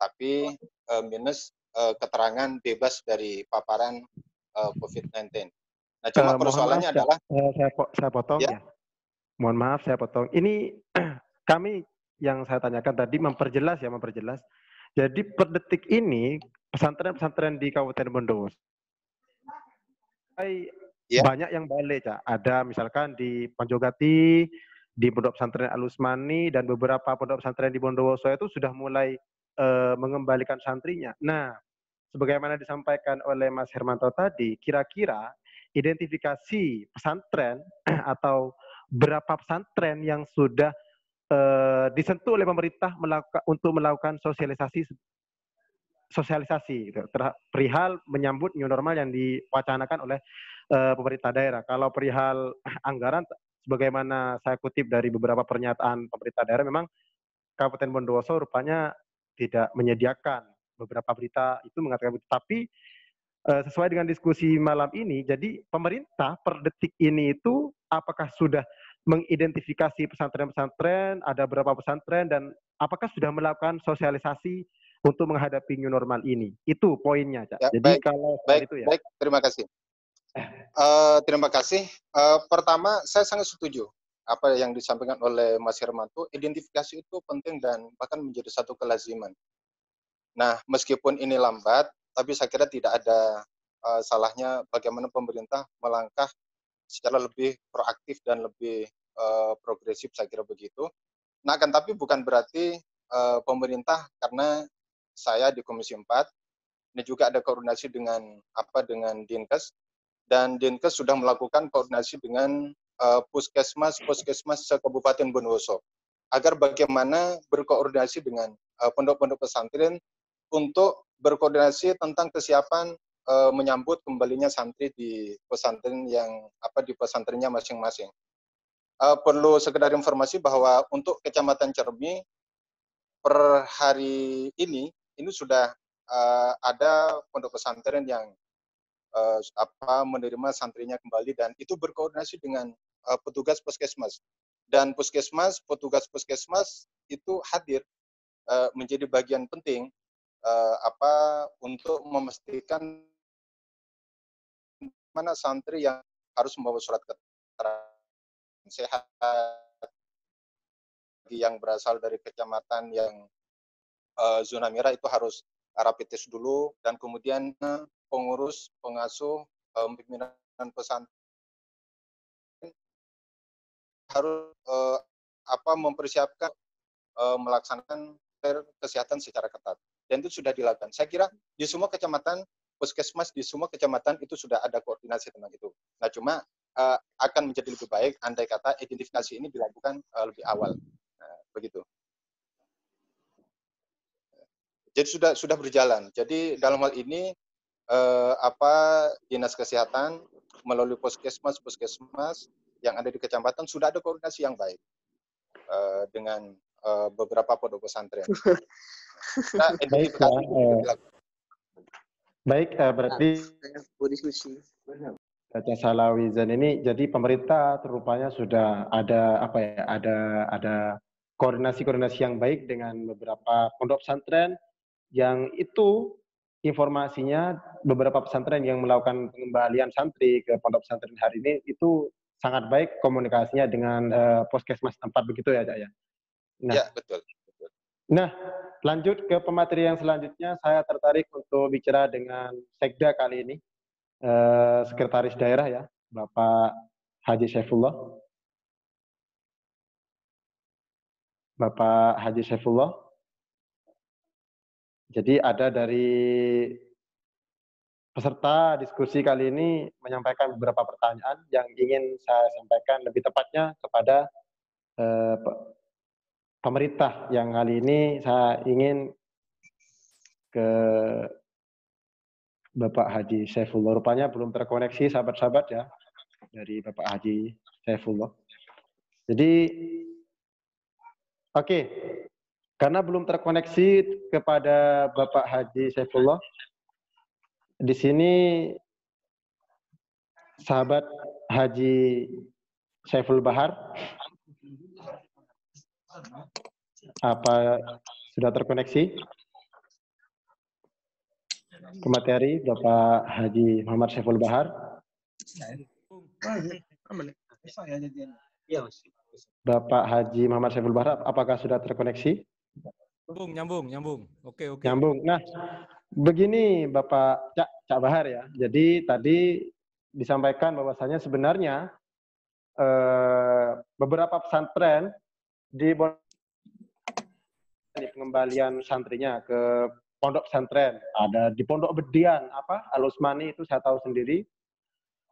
tapi minus keterangan bebas dari paparan COVID-19. Nah, cuma persoalannya adalah saya potong ya. Mohon maaf saya potong. Ini kami yang saya tanyakan tadi memperjelas. Jadi per detik ini pesantren-pesantren di Kabupaten Bondowoso banyak yang balik, Cak. Ada misalkan di Panjogati, di Pondok Pesantren Al-Usmani, dan beberapa pondok pesantren di Bondowoso itu sudah mulai mengembalikan santrinya. Nah, sebagaimana disampaikan oleh Mas Hermanto tadi, kira-kira identifikasi pesantren atau berapa pesantren yang sudah disentuh oleh pemerintah untuk melakukan sosialisasi gitu, perihal menyambut new normal yang diwacanakan oleh pemerintah daerah. Kalau perihal anggaran, sebagaimana saya kutip dari beberapa pernyataan pemerintah daerah, memang Kabupaten Bondowoso rupanya tidak menyediakan. Beberapa berita itu mengatakan begitu. Tapi sesuai dengan diskusi malam ini, jadi pemerintah per detik ini itu apakah sudah mengidentifikasi pesantren-pesantren, ada berapa pesantren, dan apakah sudah melakukan sosialisasi untuk menghadapi new normal ini? Itu poinnya, Cak. Ya, jadi kalau baik, itu ya. Baik, terima kasih. Terima kasih. Pertama, saya sangat setuju apa yang disampaikan oleh Mas Hermanto. Identifikasi itu penting dan bahkan menjadi satu kelaziman. Nah, meskipun ini lambat, tapi saya kira tidak ada salahnya bagaimana pemerintah melangkah secara lebih proaktif dan lebih progresif, saya kira begitu. Nah, kan tapi bukan berarti pemerintah, karena saya di Komisi 4, ini juga ada koordinasi dengan Dinkes, dan Dinkes sudah melakukan koordinasi dengan puskesmas se-Kabupaten Bondowoso, agar bagaimana berkoordinasi dengan pondok-pondok pesantren untuk berkoordinasi tentang kesiapan menyambut kembalinya santri di pesantren di pesantrennya masing-masing. Perlu sekedar informasi bahwa untuk Kecamatan Cermi per hari ini sudah ada pondok pesantren yang menerima santrinya kembali, dan itu berkoordinasi dengan petugas puskesmas, dan petugas puskesmas itu hadir menjadi bagian penting untuk memastikan mana santri yang harus membawa surat keterangan sehat, yang berasal dari kecamatan yang zona merah itu harus rapid test dulu, dan kemudian pengurus, pengasuh, pimpinan pesantren harus mempersiapkan melaksanakan kesehatan secara ketat, dan itu sudah dilakukan. Saya kira di semua kecamatan, puskesmas di semua kecamatan itu sudah ada koordinasi tentang itu. Nah, cuma akan menjadi lebih baik andai kata identifikasi ini dilakukan lebih awal. Nah, begitu. Jadi sudah berjalan. Jadi dalam hal ini dinas kesehatan melalui puskesmas yang ada di kecamatan sudah ada koordinasi yang baik dengan beberapa pondok pesantren. Nah, identifikasi baik, berarti Baca Salawizan ini, jadi pemerintah rupanya sudah ada ada koordinasi yang baik dengan beberapa pondok pesantren yang itu informasinya beberapa pesantren yang melakukan pengembalian santri ke pondok pesantren hari ini itu sangat baik komunikasinya dengan puskesmas tempat, begitu ya, Cak ya? Nah, ya, betul. Nah, lanjut ke pemateri yang selanjutnya, saya tertarik untuk bicara dengan Sekda kali ini. Sekretaris daerah ya, Bapak Haji Saifullah. Bapak Haji Saifullah. Jadi ada dari peserta diskusi kali ini menyampaikan beberapa pertanyaan yang ingin saya sampaikan lebih tepatnya kepada pemerintah, yang kali ini saya ingin ke Bapak Haji Saifullah. Rupanya belum terkoneksi sahabat-sahabat ya dari Bapak Haji Saifullah. Jadi oke, karena belum terkoneksi kepada Bapak Haji Saifullah, di sini sahabat Haji Saiful Bahar, apa sudah terkoneksi? Pemateri Bapak Haji Muhammad Saiful Bahar. Bapak Haji Muhammad Saiful Bahar, apakah sudah terkoneksi? Nyambung. Oke. Nyambung. Nah, begini Bapak Cak Bahar ya. Jadi tadi disampaikan bahwasanya sebenarnya beberapa pesantren di pengembalian santrinya ke pondok pesantren, ada di Pondok Bedian, Al-Usmani itu saya tahu sendiri,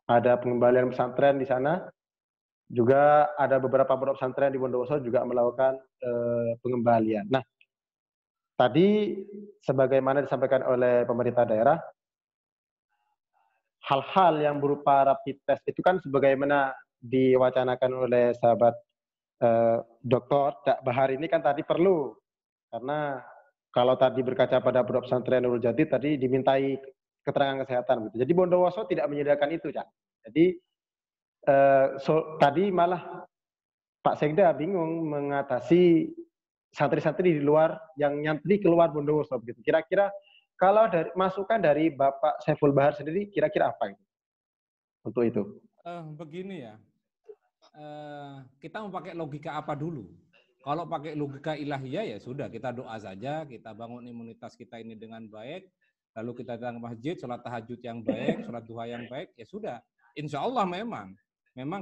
ada pengembalian pesantren di sana, juga ada beberapa pondok pesantren di Bondowoso juga melakukan pengembalian. Nah, tadi sebagaimana disampaikan oleh pemerintah daerah, hal-hal yang berupa rapid test itu kan sebagaimana diwacanakan oleh sahabat Dr. Cak Bahar ini kan tadi perlu, karena kalau tadi berkaca pada pondok pesantren Nurul Jadid tadi dimintai keterangan kesehatan gitu. Jadi Bondowoso tidak menyediakan itu, Cak. Jadi tadi malah Pak Sekda bingung mengatasi santri-santri di luar yang nyantri keluar Bondowoso begitu. Kira-kira kalau dari masukan dari Bapak Saiful Bahar sendiri, kira-kira apa itu untuk itu? Begini ya, kita mau pakai logika apa dulu? Kalau pakai logika ilahiyah ya sudah, kita doa saja, kita bangun imunitas kita ini dengan baik, lalu kita datang ke masjid, sholat tahajud yang baik, sholat duha yang baik, ya sudah. Insya Allah memang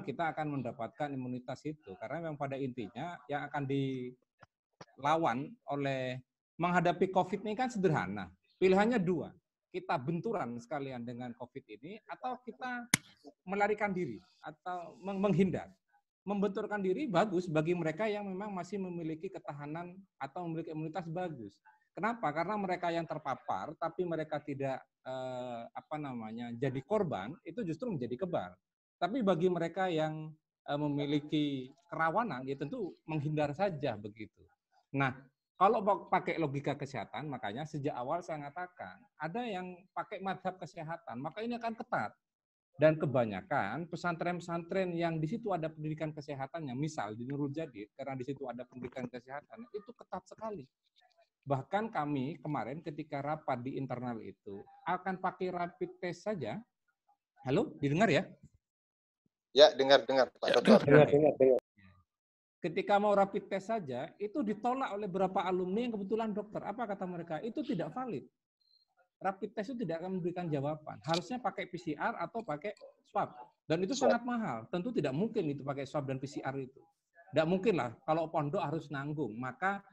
kita akan mendapatkan imunitas itu, karena memang pada intinya yang akan dilawan oleh menghadapi COVID ini kan sederhana. Pilihannya dua, kita benturan sekalian dengan COVID ini, atau kita melarikan diri, atau menghindar. Membenturkan diri bagus bagi mereka yang memang masih memiliki ketahanan atau memiliki imunitas bagus. Kenapa? Karena mereka yang terpapar tapi mereka tidak jadi korban, itu justru menjadi kebal. Tapi bagi mereka yang memiliki kerawanan, ya tentu menghindar saja begitu. Nah, kalau pakai logika kesehatan, makanya sejak awal saya mengatakan ada yang pakai mazhab kesehatan, maka ini akan ketat. Dan kebanyakan pesantren-pesantren yang di situ ada pendidikan kesehatannya, misal di Nurul Jadid, karena di situ ada pendidikan kesehatan, itu ketat sekali. Bahkan kami kemarin ketika rapat di internal itu akan pakai rapid test saja. Halo, didengar ya? Ya, dengar Pak Dokter. Dengar. ketika mau rapid test saja, itu ditolak oleh beberapa alumni yang kebetulan dokter. Apa kata mereka? Itu tidak valid. Rapid test itu tidak akan memberikan jawaban. Harusnya pakai PCR atau pakai swab. Dan itu sangat mahal. Tentu tidak mungkin itu pakai swab dan PCR itu. Tidak mungkin lah. Kalau pondok harus nanggung. Maka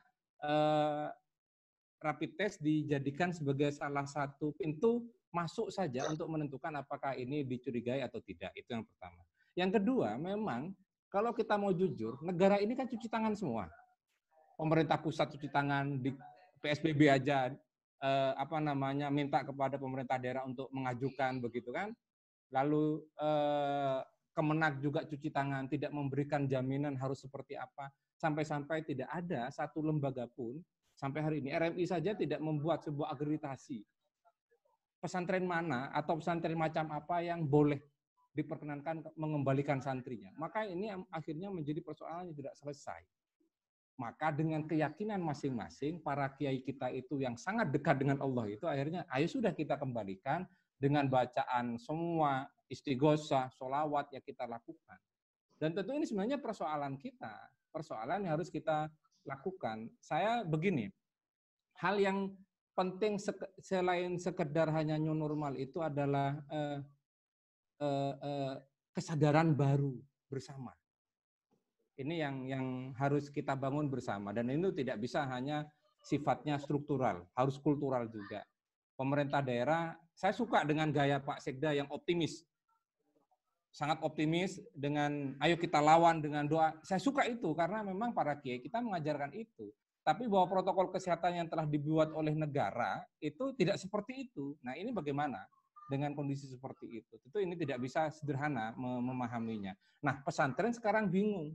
rapid test dijadikan sebagai salah satu pintu masuk saja untuk menentukan apakah ini dicurigai atau tidak. Itu yang pertama. Yang kedua, memang kalau kita mau jujur, negara ini kan cuci tangan semua. Pemerintah pusat cuci tangan, di PSBB aja minta kepada pemerintah daerah untuk mengajukan begitu kan. Lalu Kemenak juga cuci tangan, tidak memberikan jaminan harus seperti apa. Sampai-sampai tidak ada satu lembaga pun sampai hari ini RMI saja tidak membuat sebuah akreditasi. Pesantren mana atau pesantren macam apa yang boleh diperkenankan mengembalikan santrinya. Maka ini akhirnya menjadi persoalan yang tidak selesai. Maka dengan keyakinan masing-masing, para kiai kita itu yang sangat dekat dengan Allah itu akhirnya, ayo sudah kita kembalikan dengan bacaan semua istighosah, sholawat yang kita lakukan. Dan tentu ini sebenarnya persoalan kita, persoalan yang harus kita lakukan. Saya begini, hal yang penting selain sekedar hanya new normal itu adalah kesadaran baru bersama. Ini yang harus kita bangun bersama, dan itu tidak bisa hanya sifatnya struktural, harus kultural juga. Pemerintah daerah, saya suka dengan gaya Pak Sekda yang optimis, sangat optimis dengan ayo kita lawan dengan doa. Saya suka itu karena memang para kiai kita mengajarkan itu. Tapi bahwa protokol kesehatan yang telah dibuat oleh negara itu tidak seperti itu. Nah ini bagaimana? Dengan kondisi seperti itu. Tentu ini tidak bisa sederhana memahaminya. Nah, pesantren sekarang bingung.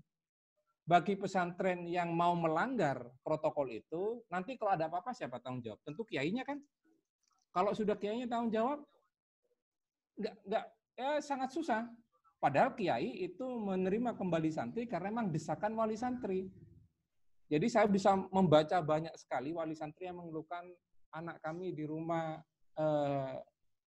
Bagi pesantren yang mau melanggar protokol itu, nanti kalau ada apa-apa siapa tanggung jawab? Tentu kiainya kan. Kalau sudah kiainya tanggung jawab, sangat susah. Padahal kiai itu menerima kembali santri karena memang desakan wali santri. Jadi saya bisa membaca banyak sekali wali santri yang mengeluhkan anak kami di rumah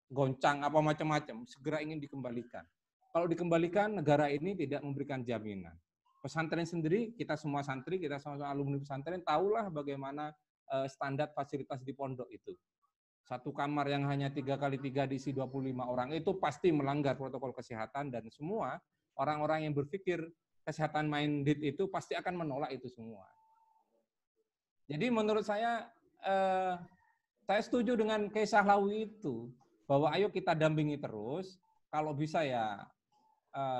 goncang apa macam-macam, segera ingin dikembalikan. Kalau dikembalikan, negara ini tidak memberikan jaminan. Pesantren sendiri, kita semua santri, kita semua alumni pesantren, tahulah bagaimana standar fasilitas di pondok itu. Satu kamar yang hanya 3x3 diisi 25 orang, itu pasti melanggar protokol kesehatan, dan semua orang-orang yang berpikir kesehatan minded itu pasti akan menolak itu semua. Jadi menurut saya setuju dengan Kiai Sahlawi itu, bahwa ayo kita dampingi terus, kalau bisa ya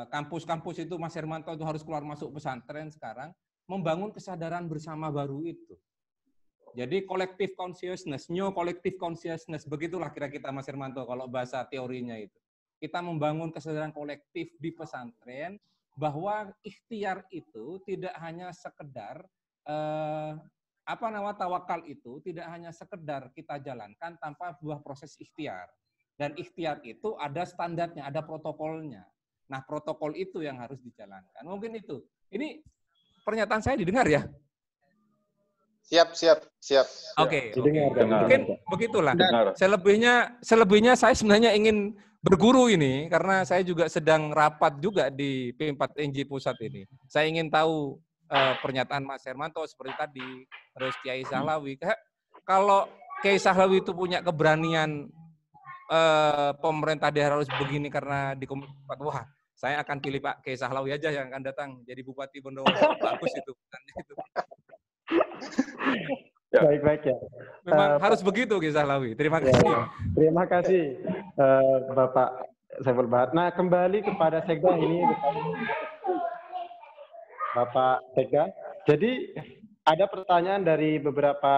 kampus-kampus itu Mas Hermanto itu harus keluar masuk pesantren sekarang, membangun kesadaran bersama baru itu. Jadi collective consciousness, new collective consciousness, begitulah kira-kira Mas Hermanto kalau bahasa teorinya itu. Kita membangun kesadaran kolektif di pesantren, bahwa ikhtiar itu tidak hanya sekedar, tawakal itu tidak hanya sekedar kita jalankan tanpa sebuah proses ikhtiar. Dan ikhtiar itu ada standarnya, ada protokolnya. Nah, protokol itu yang harus dijalankan. Mungkin itu. Ini pernyataan saya didengar ya? Siap. Oke. Dengar. Mungkin begitulah. Selebihnya saya sebenarnya ingin berguru ini, karena saya juga sedang rapat juga di P4NJ Pusat ini. Saya ingin tahu pernyataan Mas Hermanto seperti tadi, terus Kiai Sahlawi. Kalau Kiai Sahlawi itu punya keberanian pemerintah daerah harus begini karena di Komisi 4, wah, saya akan pilih Pak Kiai Sahlawi aja yang akan datang jadi Bupati Bondowoso. Bagus itu. Baik ya. Memang harus begitu Kiai Sahlawi. Terima kasih. Terima kasih Bapak Saiful Bahar. Nah, kembali kepada Sekda ini, Bapak Sekda. Jadi ada pertanyaan dari beberapa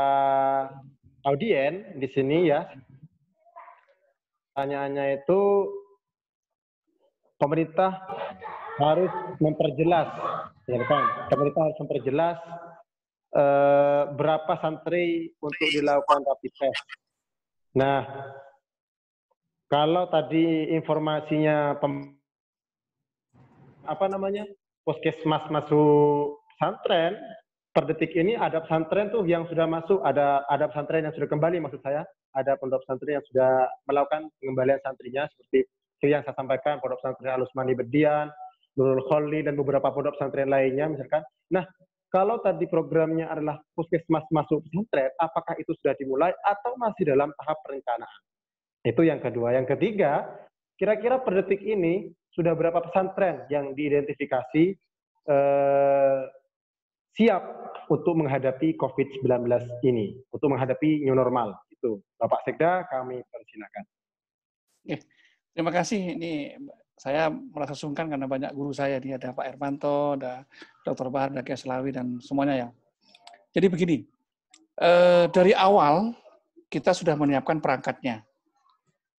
audien di sini ya. Pertanyaannya itu, pemerintah harus memperjelas, ya kan? Pemerintah harus memperjelas berapa santri untuk dilakukan rapid test. Nah, kalau tadi informasinya puskesmas masuk pesantren, per detik ini ada pesantren tuh yang sudah masuk, ada pesantren yang sudah kembali, maksud saya, ada pondok pesantren yang sudah melakukan pengembalian santrinya seperti yang saya sampaikan, pondok pesantren Al-Usmani Bedian, Nurul Kholi dan beberapa pondok pesantren lainnya misalkan. Nah, kalau tadi programnya adalah puskesmas masuk pesantren, apakah itu sudah dimulai atau masih dalam tahap perencanaan? Itu yang kedua. Yang ketiga, kira-kira per detik ini sudah berapa pesantren yang diidentifikasi siap untuk menghadapi COVID-19 ini, untuk menghadapi new normal? Itu, Bapak Sekda, kami persilakan. Terima kasih. Ini saya merasa sungkan karena banyak guru saya. Ini ada Pak Hermanto, ada Dr. Bahar, ada Kiai Selawi, dan semuanya ya. Jadi begini, dari awal kita sudah menyiapkan perangkatnya.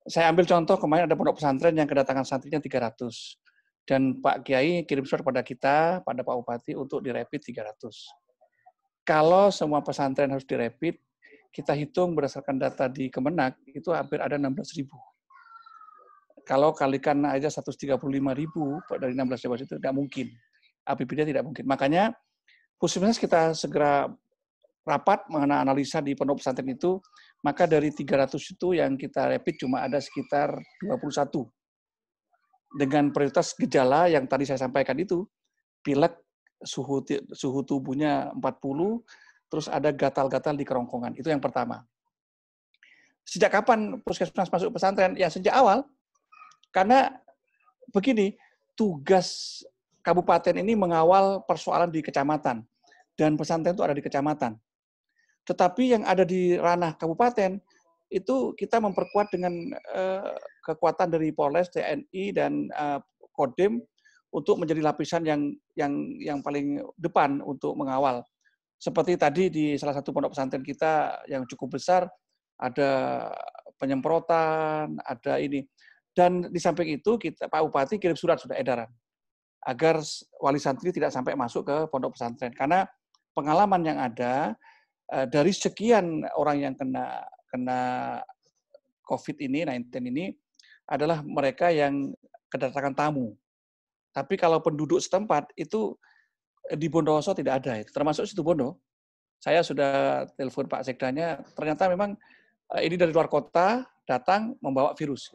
Saya ambil contoh, kemarin ada pondok pesantren yang kedatangan santrinya 300. Dan Pak Kiai kirim surat pada kita, pada Pak Bupati, untuk direpit 300. Kalau semua pesantren harus direpit, kita hitung berdasarkan data di Kemenak, itu hampir ada 16.000. Kalau kalikan aja 135.000 dari 16.000 itu tidak mungkin. APBD tidak mungkin. Makanya Puskesmas kita segera rapat mengenai analisa di pondok pesantren itu, maka dari 300 itu yang kita rapid cuma ada sekitar 21. Dengan prioritas gejala yang tadi saya sampaikan itu, pilek, suhu tubuhnya 40, terus ada gatal-gatal di kerongkongan. Itu yang pertama. Sejak kapan Puskesmas masuk pesantren? Ya sejak awal. Karena begini, tugas kabupaten ini mengawal persoalan di kecamatan. Dan pesantren itu ada di kecamatan. Tetapi yang ada di ranah kabupaten, itu kita memperkuat dengan kekuatan dari Polres, TNI, dan Kodim untuk menjadi lapisan yang paling depan untuk mengawal. Seperti tadi di salah satu pondok pesantren kita yang cukup besar, ada penyemprotan, ada ini. Dan di samping itu kita Pak Bupati kirim surat sudah edaran agar wali santri tidak sampai masuk ke pondok pesantren, karena pengalaman yang ada dari sekian orang yang kena COVID-19 ini adalah mereka yang kedatangan tamu. Tapi kalau penduduk setempat itu di Bondowoso tidak ada, termasuk Situbondo. Saya sudah telepon Pak Sekdanya, ternyata memang ini dari luar kota datang membawa virus.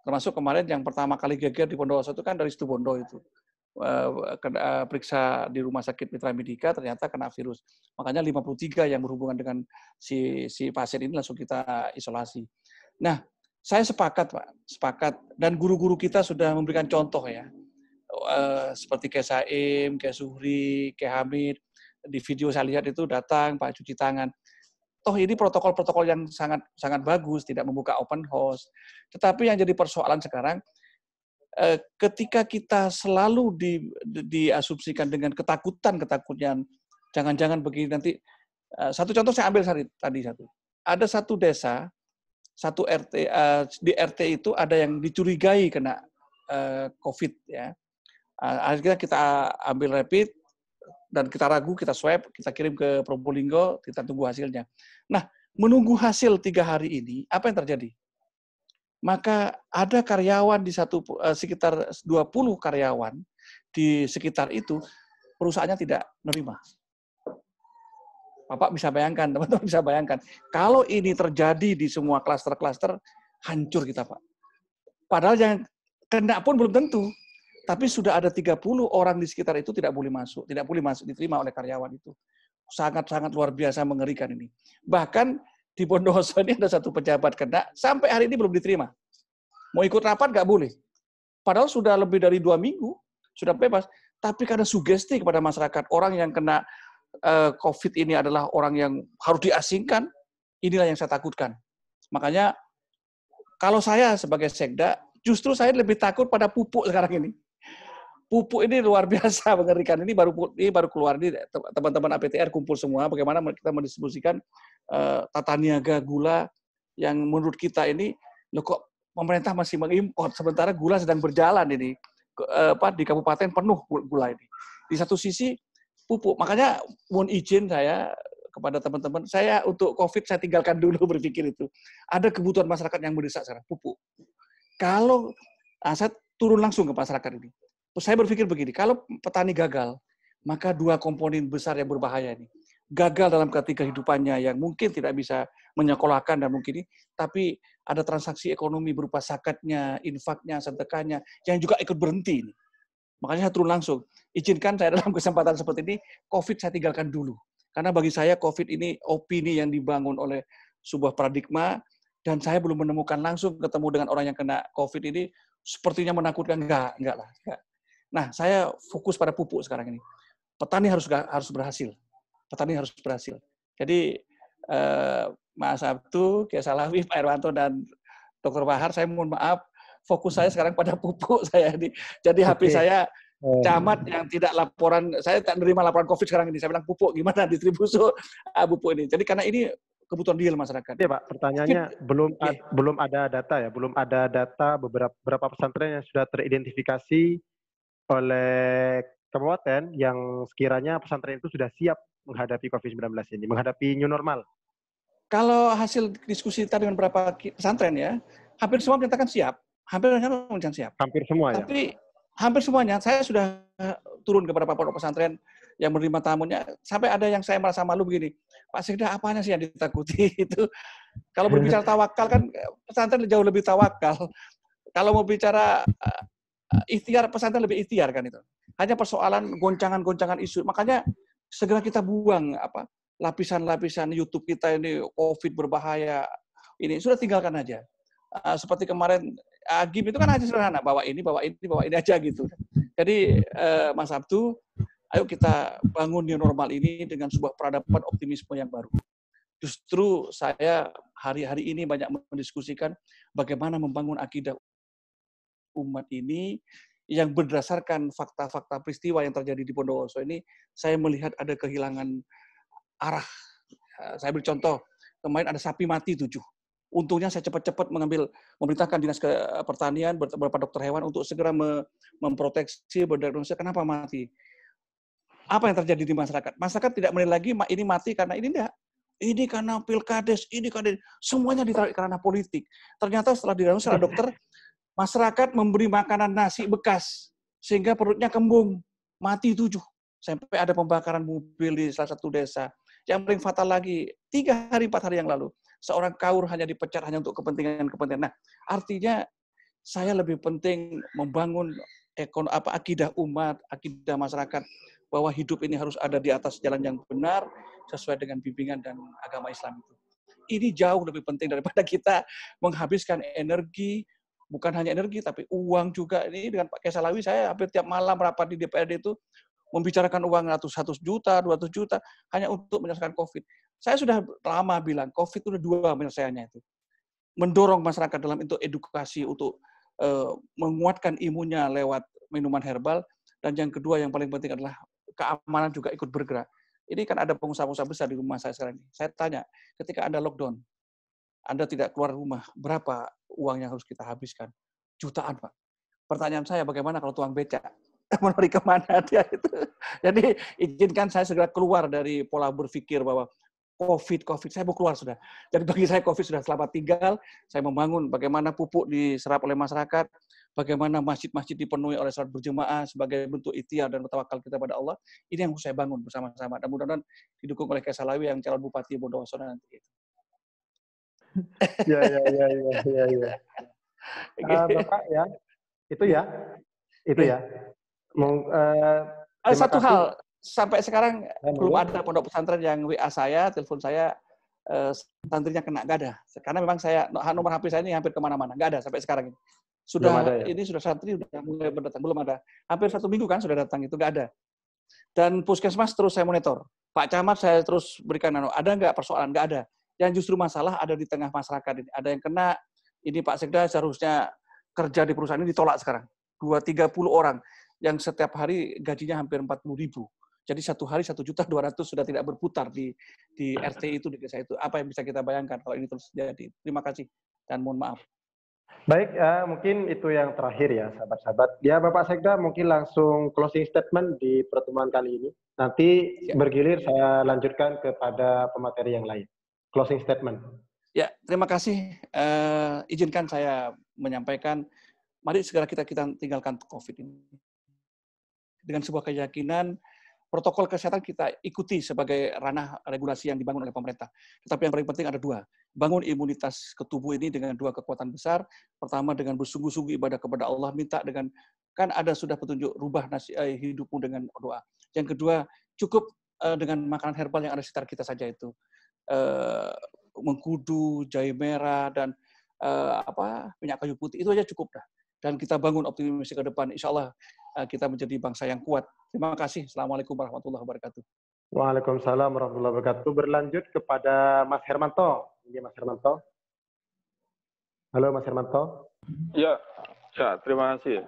Termasuk kemarin yang pertama kali geger di Bondowoso itu kan dari Situbondo itu. Periksa di rumah sakit Mitra Medika ternyata kena virus. Makanya 53 yang berhubungan dengan si pasien ini langsung kita isolasi. Nah, saya sepakat Pak, sepakat. Dan guru-guru kita sudah memberikan contoh ya. Seperti Kiai Saim, Kiai Suhri, Kiai Hamid. Di video saya lihat itu datang, Pak cuci tangan. Toh ini protokol-protokol yang sangat bagus, tidak membuka open house. Tetapi yang jadi persoalan sekarang, ketika kita selalu diasumsikan dengan ketakutan, jangan-jangan begini nanti. Satu contoh saya ambil tadi satu. Ada satu desa, satu RT, di RT itu ada yang dicurigai kena COVID ya. Akhirnya kita ambil rapid, dan kita ragu, kita swab, kita kirim ke Probolinggo, kita tunggu hasilnya. Nah, menunggu hasil 3 hari ini, apa yang terjadi? Maka ada karyawan di sekitar 20 karyawan di sekitar itu, perusahaannya tidak menerima. Bapak bisa bayangkan, teman-teman bisa bayangkan. Kalau ini terjadi di semua klaster-klaster, hancur kita, Pak. Padahal yang kena pun belum tentu. Tapi sudah ada 30 orang di sekitar itu tidak boleh masuk diterima oleh karyawan itu. Sangat-sangat luar biasa mengerikan ini. Bahkan di Bondowoso ini ada satu pejabat kena, sampai hari ini belum diterima. Mau ikut rapat nggak boleh. Padahal sudah lebih dari 2 minggu, sudah bebas. Tapi karena sugesti kepada masyarakat, orang yang kena COVID ini adalah orang yang harus diasingkan, inilah yang saya takutkan. Makanya kalau saya sebagai sekda, justru saya lebih takut pada pupuk sekarang ini. Pupuk ini luar biasa mengerikan. Ini baru keluar, ini teman-teman APTR kumpul semua, bagaimana kita mendistribusikan tata niaga gula yang menurut kita ini, loh kok pemerintah masih mengimpor, sementara gula sedang berjalan ini. Di kabupaten penuh gula ini. Di satu sisi pupuk, makanya mohon izin saya kepada teman-teman, saya untuk COVID saya tinggalkan dulu berpikir itu. Ada kebutuhan masyarakat yang mendesak sekarang, pupuk. Kalau saya turun langsung ke masyarakat ini, saya berpikir begini, kalau petani gagal, maka 2 komponen besar yang berbahaya ini. Gagal dalam kehidupannya yang mungkin tidak bisa menyekolahkan dan mungkin ini, tapi ada transaksi ekonomi berupa zakatnya, infaknya, sedekahnya, yang juga ikut berhenti ini. Makanya saya turun langsung. Izinkan saya dalam kesempatan seperti ini, COVID saya tinggalkan dulu. Karena bagi saya COVID ini opini yang dibangun oleh sebuah paradigma, dan saya belum menemukan langsung ketemu dengan orang yang kena COVID ini, sepertinya menakutkan. Enggak lah. Enggak. Nah, saya fokus pada pupuk sekarang ini. Petani harus berhasil. Petani harus berhasil. Jadi, Mas Abdu, Kiai Salafi, Pak Irwanto, dan Dr. Bahar, saya mohon maaf, fokus saya sekarang pada pupuk saya ini. Jadi HP saya camat yang tidak laporan, saya tak menerima laporan COVID sekarang ini. Saya bilang pupuk, gimana distribusi pupuk ini. Jadi karena ini kebutuhan real masyarakat. Iya Pak, pertanyaannya belum ada data ya, belum ada data beberapa pesantren yang sudah teridentifikasi oleh kabupaten yang sekiranya pesantren itu sudah siap menghadapi COVID-19 ini, menghadapi new normal. Kalau hasil diskusi tadi dengan beberapa pesantren ya, hampir semua menyatakan siap. Hampir siap. Hampir semua ya? Tapi hampir semuanya, saya sudah turun ke beberapa pondok pesantren yang menerima tamunya, sampai ada yang saya merasa malu begini, Pak Sekda, apanya sih yang ditakuti itu? Kalau berbicara tawakal kan, pesantren jauh lebih tawakal. Kalau mau bicara ikhtiar, pesantren lebih ikhtiar kan itu. Hanya persoalan goncangan-goncangan isu. Makanya segera kita buang lapisan-lapisan YouTube kita ini, COVID berbahaya, ini sudah tinggalkan aja. Seperti kemarin Agim itu kan hanya sederhana, bawa ini aja gitu. Jadi Mas Abdu, ayo kita bangun new normal ini dengan sebuah peradaban optimisme yang baru. Justru saya hari-hari ini banyak mendiskusikan bagaimana membangun akidah umat ini yang berdasarkan fakta-fakta peristiwa yang terjadi di Bondowoso ini. Saya melihat ada kehilangan arah. Saya beri contoh, kemarin ada sapi mati 7. Untungnya saya cepat-cepat memerintahkan Dinas Pertanian, beberapa dokter hewan untuk segera memproteksi, berdiagnosa kenapa mati. Apa yang terjadi di masyarakat? Masyarakat tidak menilai lagi ini mati karena ini enggak. Ini karena pilkades, ini karena semuanya ditarik karena politik. Ternyata setelah didiagnosa oleh dokter, masyarakat memberi makanan nasi bekas sehingga perutnya kembung, mati 7. Sampai ada pembakaran mobil di salah satu desa. Yang paling fatal lagi, 4 hari yang lalu, seorang kaur hanya dipecat hanya untuk kepentingan. Nah, artinya saya lebih penting membangun akidah umat, akidah masyarakat, bahwa hidup ini harus ada di atas jalan yang benar, sesuai dengan bimbingan dan agama Islam itu. Ini jauh lebih penting daripada kita menghabiskan energi, bukan hanya energi, tapi uang juga. Ini dengan Pak Kiai Salafi, saya hampir tiap malam rapat di DPRD itu, membicarakan uang 100 juta, 200 juta, hanya untuk menyelesaikan COVID. Saya sudah lama bilang, COVID itu ada 2 penyelesaiannya itu. Mendorong masyarakat dalam itu edukasi untuk menguatkan imunnya lewat minuman herbal, dan yang kedua yang paling penting adalah keamanan juga ikut bergerak. Ini kan ada pengusaha-pengusaha besar di rumah saya sekarang ini. Saya tanya, ketika Anda lockdown, Anda tidak keluar rumah, berapa uang yang harus kita habiskan? Jutaan, Pak. Pertanyaan saya, bagaimana kalau tukang becak? Mau lari kemana dia itu? Jadi izinkan saya segera keluar dari pola berpikir bahwa COVID, saya mau keluar sudah. Jadi bagi saya COVID sudah selamat tinggal. Saya membangun bagaimana pupuk diserap oleh masyarakat, bagaimana masjid-masjid dipenuhi oleh salat berjemaah sebagai bentuk ikhtiar dan bertawakal kita pada Allah. Ini yang saya bangun bersama-sama. Dan mudah-mudahan didukung oleh Kiai Salafi yang calon bupati Bondowoso nanti. Ya. Bapak ya, itu ya. Satu hal, sampai sekarang belum ada pondok pesantren yang WA saya, telepon saya, santrinya kena, nggak ada. Karena memang nomor HP saya ini hampir kemana-mana, nggak ada sampai sekarang ini. Ini sudah santri sudah mulai berdatang, belum ada. Hampir 1 minggu kan sudah datang, itu nggak ada. Dan puskesmas terus saya monitor. Pak Camat saya terus berikan, ada nggak persoalan? Nggak ada. Yang justru masalah ada di tengah masyarakat ini. Ada yang kena, ini Pak Sekda seharusnya kerja di perusahaan ini ditolak sekarang. 230 orang. Yang setiap hari gajinya hampir 40.000. Jadi 1 hari 1.200.000 sudah tidak berputar di RT itu, di desa itu. Apa yang bisa kita bayangkan kalau ini terus terjadi? Terima kasih dan mohon maaf. Baik, mungkin itu yang terakhir ya, sahabat-sahabat. Ya, Bapak Sekda mungkin langsung closing statement di pertemuan kali ini. Nanti bergilir saya lanjutkan kepada pemateri yang lain. Closing statement. Ya, terima kasih. Izinkan saya menyampaikan, mari segera kita tinggalkan COVID ini. Dengan sebuah keyakinan, protokol kesehatan kita ikuti sebagai ranah regulasi yang dibangun oleh pemerintah. Tetapi yang paling penting ada 2. Bangun imunitas ke tubuh ini dengan 2 kekuatan besar. Pertama dengan bersungguh-sungguh ibadah kepada Allah, minta dengan kan ada sudah petunjuk rubah hidupmu dengan doa. Yang kedua, cukup dengan makanan herbal yang ada di sekitar kita saja itu. Mengkudu, jahe merah, dan minyak kayu putih, itu aja cukup dah. Dan kita bangun optimisme ke depan. Insya Allah kita menjadi bangsa yang kuat. Terima kasih. Assalamualaikum warahmatullahi wabarakatuh. Waalaikumsalam warahmatullahi wabarakatuh. Berlanjut kepada Mas Hermanto. Ini Mas Hermanto. Halo Mas Hermanto. Ya, terima kasih.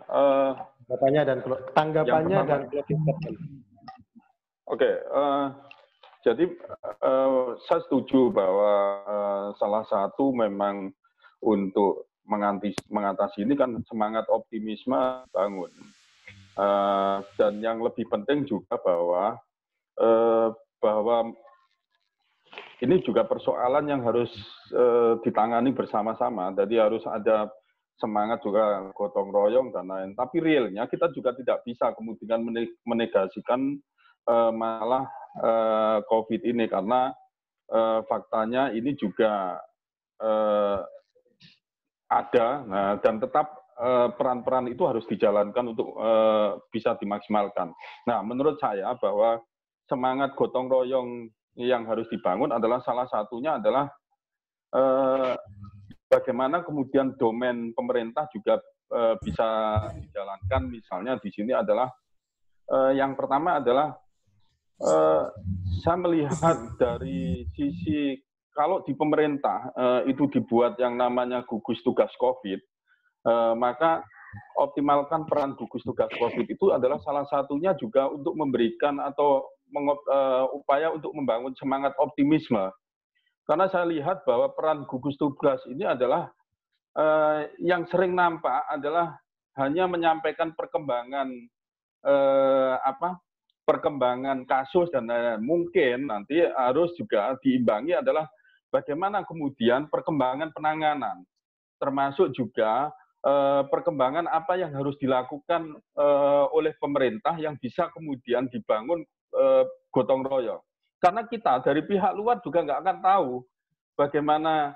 Tanggapannya dan closing statement. Oke, jadi saya setuju bahwa salah satu memang untuk mengatasi ini kan semangat optimisme bangun. Dan yang lebih penting juga bahwa ini juga persoalan yang harus ditangani bersama-sama. Jadi harus ada semangat juga gotong royong dan lain. Tapi realnya kita juga tidak bisa kemudian menegasikan masalah COVID ini karena faktanya ini juga ada, dan tetap peran-peran itu harus dijalankan untuk bisa dimaksimalkan. Nah, menurut saya bahwa semangat gotong royong yang harus dibangun adalah salah satunya adalah bagaimana kemudian domain pemerintah juga bisa dijalankan. Misalnya di sini adalah yang pertama adalah saya melihat dari sisi kalau di pemerintah itu dibuat yang namanya gugus tugas COVID, maka optimalkan peran gugus tugas COVID itu adalah salah satunya juga untuk memberikan atau upaya untuk membangun semangat optimisme. Karena saya lihat bahwa peran gugus tugas ini adalah yang sering nampak adalah hanya menyampaikan perkembangan perkembangan kasus dan mungkin nanti harus juga diimbangi adalah bagaimana kemudian perkembangan penanganan, termasuk juga perkembangan apa yang harus dilakukan oleh pemerintah yang bisa kemudian dibangun gotong royong. Karena kita dari pihak luar juga nggak akan tahu bagaimana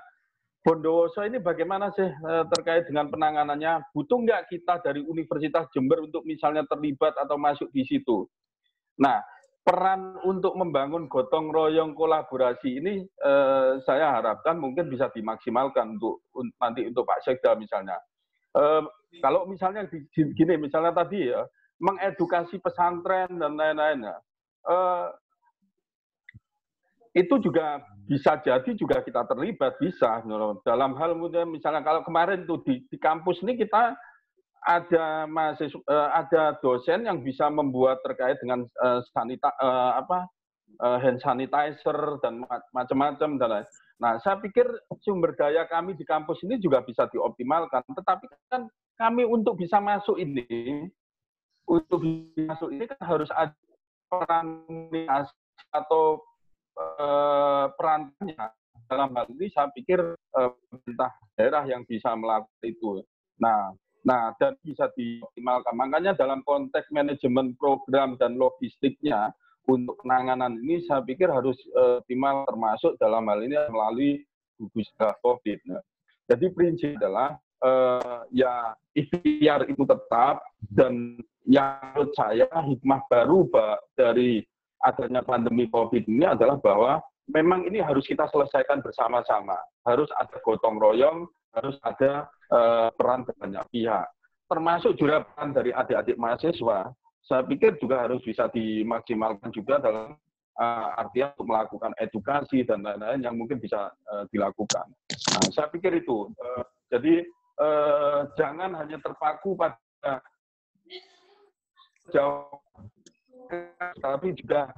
Bondowoso ini bagaimana sih terkait dengan penanganannya. Butuh nggak kita dari Universitas Jember untuk misalnya terlibat atau masuk di situ. Nah, peran untuk membangun gotong royong kolaborasi ini saya harapkan mungkin bisa dimaksimalkan nanti untuk Pak Sekda misalnya. Kalau misalnya gini, misalnya tadi ya, mengedukasi pesantren dan lain-lain, itu juga bisa jadi juga kita terlibat, bisa. Dalam hal misalnya kalau kemarin tuh di kampus ini kita ada ada dosen yang bisa membuat terkait dengan hand sanitizer dan macam-macam dan lain. Nah, saya pikir sumber daya kami di kampus ini juga bisa dioptimalkan. Tetapi kan kami untuk bisa masuk ini, kan harus ada peran atau perannya. Dalam hal ini saya pikir pemerintah daerah yang bisa melakukan itu. Nah, dan bisa dioptimalkan. Makanya dalam konteks manajemen program dan logistiknya untuk penanganan ini saya pikir harus optimal, termasuk dalam hal ini melalui gugus tugas COVID. Jadi prinsip adalah ya ikhtiar itu tetap, dan yang menurut saya hikmah baru dari adanya pandemi COVID ini adalah bahwa memang ini harus kita selesaikan bersama-sama. Harus ada gotong royong, harus ada peran banyak pihak. Termasuk juga peran dari adik-adik mahasiswa. Saya pikir juga harus bisa dimaksimalkan juga dalam artian untuk melakukan edukasi dan lain-lain yang mungkin bisa dilakukan. Nah, saya pikir itu. Jadi jangan hanya terpaku pada jauh, tapi juga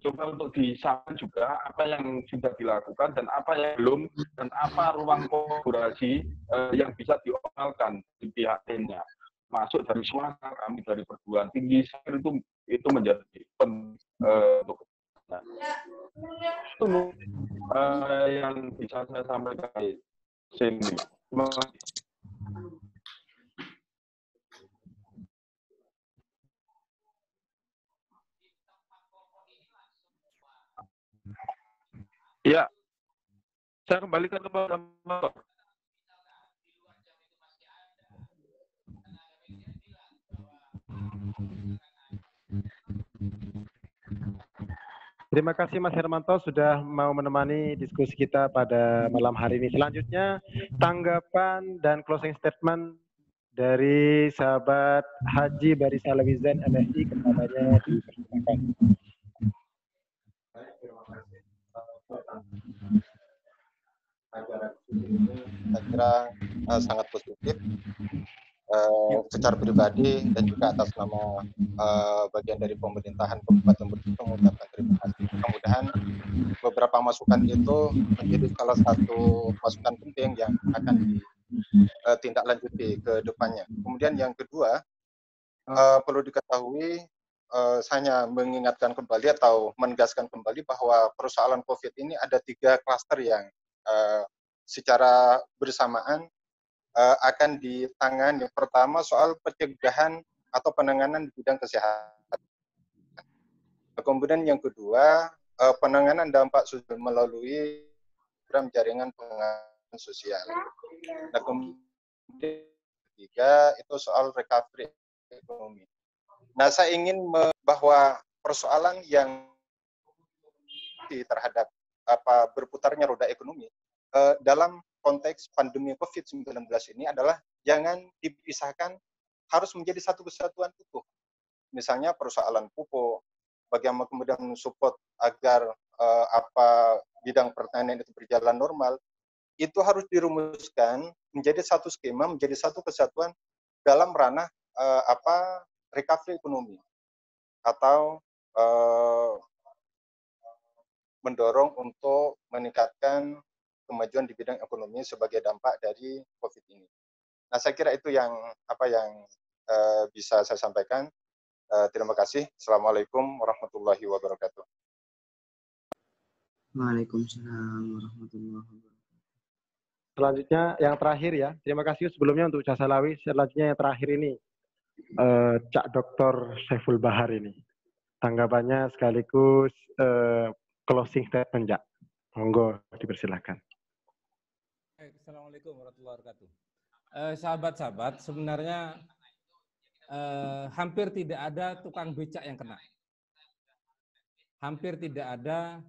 coba untuk disahkan juga apa yang sudah dilakukan dan apa yang belum, dan apa ruang kolaborasi yang bisa dioptimalkan di pihak lainnya, masuk dari swasta, kami dari perguruan tinggi. Itu menjadi penting untuk itu yang bisa saya sampaikan di sini. Terima kasih. Ya, saya kembalikan kepada Bapak. Terima kasih Mas Hermanto sudah mau menemani diskusi kita pada malam hari ini. Selanjutnya tanggapan dan closing statement dari sahabat Haji Baris Alawizan MSI, kepadanya dipersilakan. Saya kira sangat positif secara pribadi dan juga atas nama bagian dari pemerintahan Kabupaten Brebes mengucapkan terima kasih. Mudah-mudahan beberapa masukan itu menjadi salah satu masukan penting yang akan ditindaklanjuti ke depannya. Kemudian yang kedua, perlu diketahui, saya mengingatkan kembali atau menegaskan kembali bahwa persoalan COVID ini ada 3 klaster yang secara bersamaan akan ditangani. Pertama, soal pencegahan atau penanganan di bidang kesehatan. Kemudian yang kedua, penanganan dampak sosial melalui program jaringan penanganan sosial. Nah, kemudian ketiga itu soal recovery ekonomi. Nah, saya ingin bahwa persoalan yang terhadap berputarnya roda ekonomi dalam konteks pandemi COVID-19 ini adalah jangan dipisahkan, harus menjadi satu kesatuan utuh. Misalnya persoalan pupuk, bagaimana kemudian mensupport agar bidang pertanian itu berjalan normal, itu harus dirumuskan menjadi satu skema, menjadi satu kesatuan dalam ranah recovery ekonomi atau mendorong untuk meningkatkan kemajuan di bidang ekonomi sebagai dampak dari COVID ini. Nah, saya kira itu yang bisa saya sampaikan. Terima kasih. Assalamualaikum warahmatullahi wabarakatuh. Waalaikumsalam warahmatullahi wabarakatuh. Selanjutnya yang terakhir ya. Terima kasih sebelumnya untuk Cak Salawi. Selanjutnya yang terakhir ini Cak Dr. Saiful Bahar ini. Tanggapannya sekaligus closing statement, Cak. Monggo dipersilakan. Assalamualaikum warahmatullahi wabarakatuh. Sahabat-sahabat, sebenarnya hampir tidak ada tukang becak yang kena. Hampir tidak ada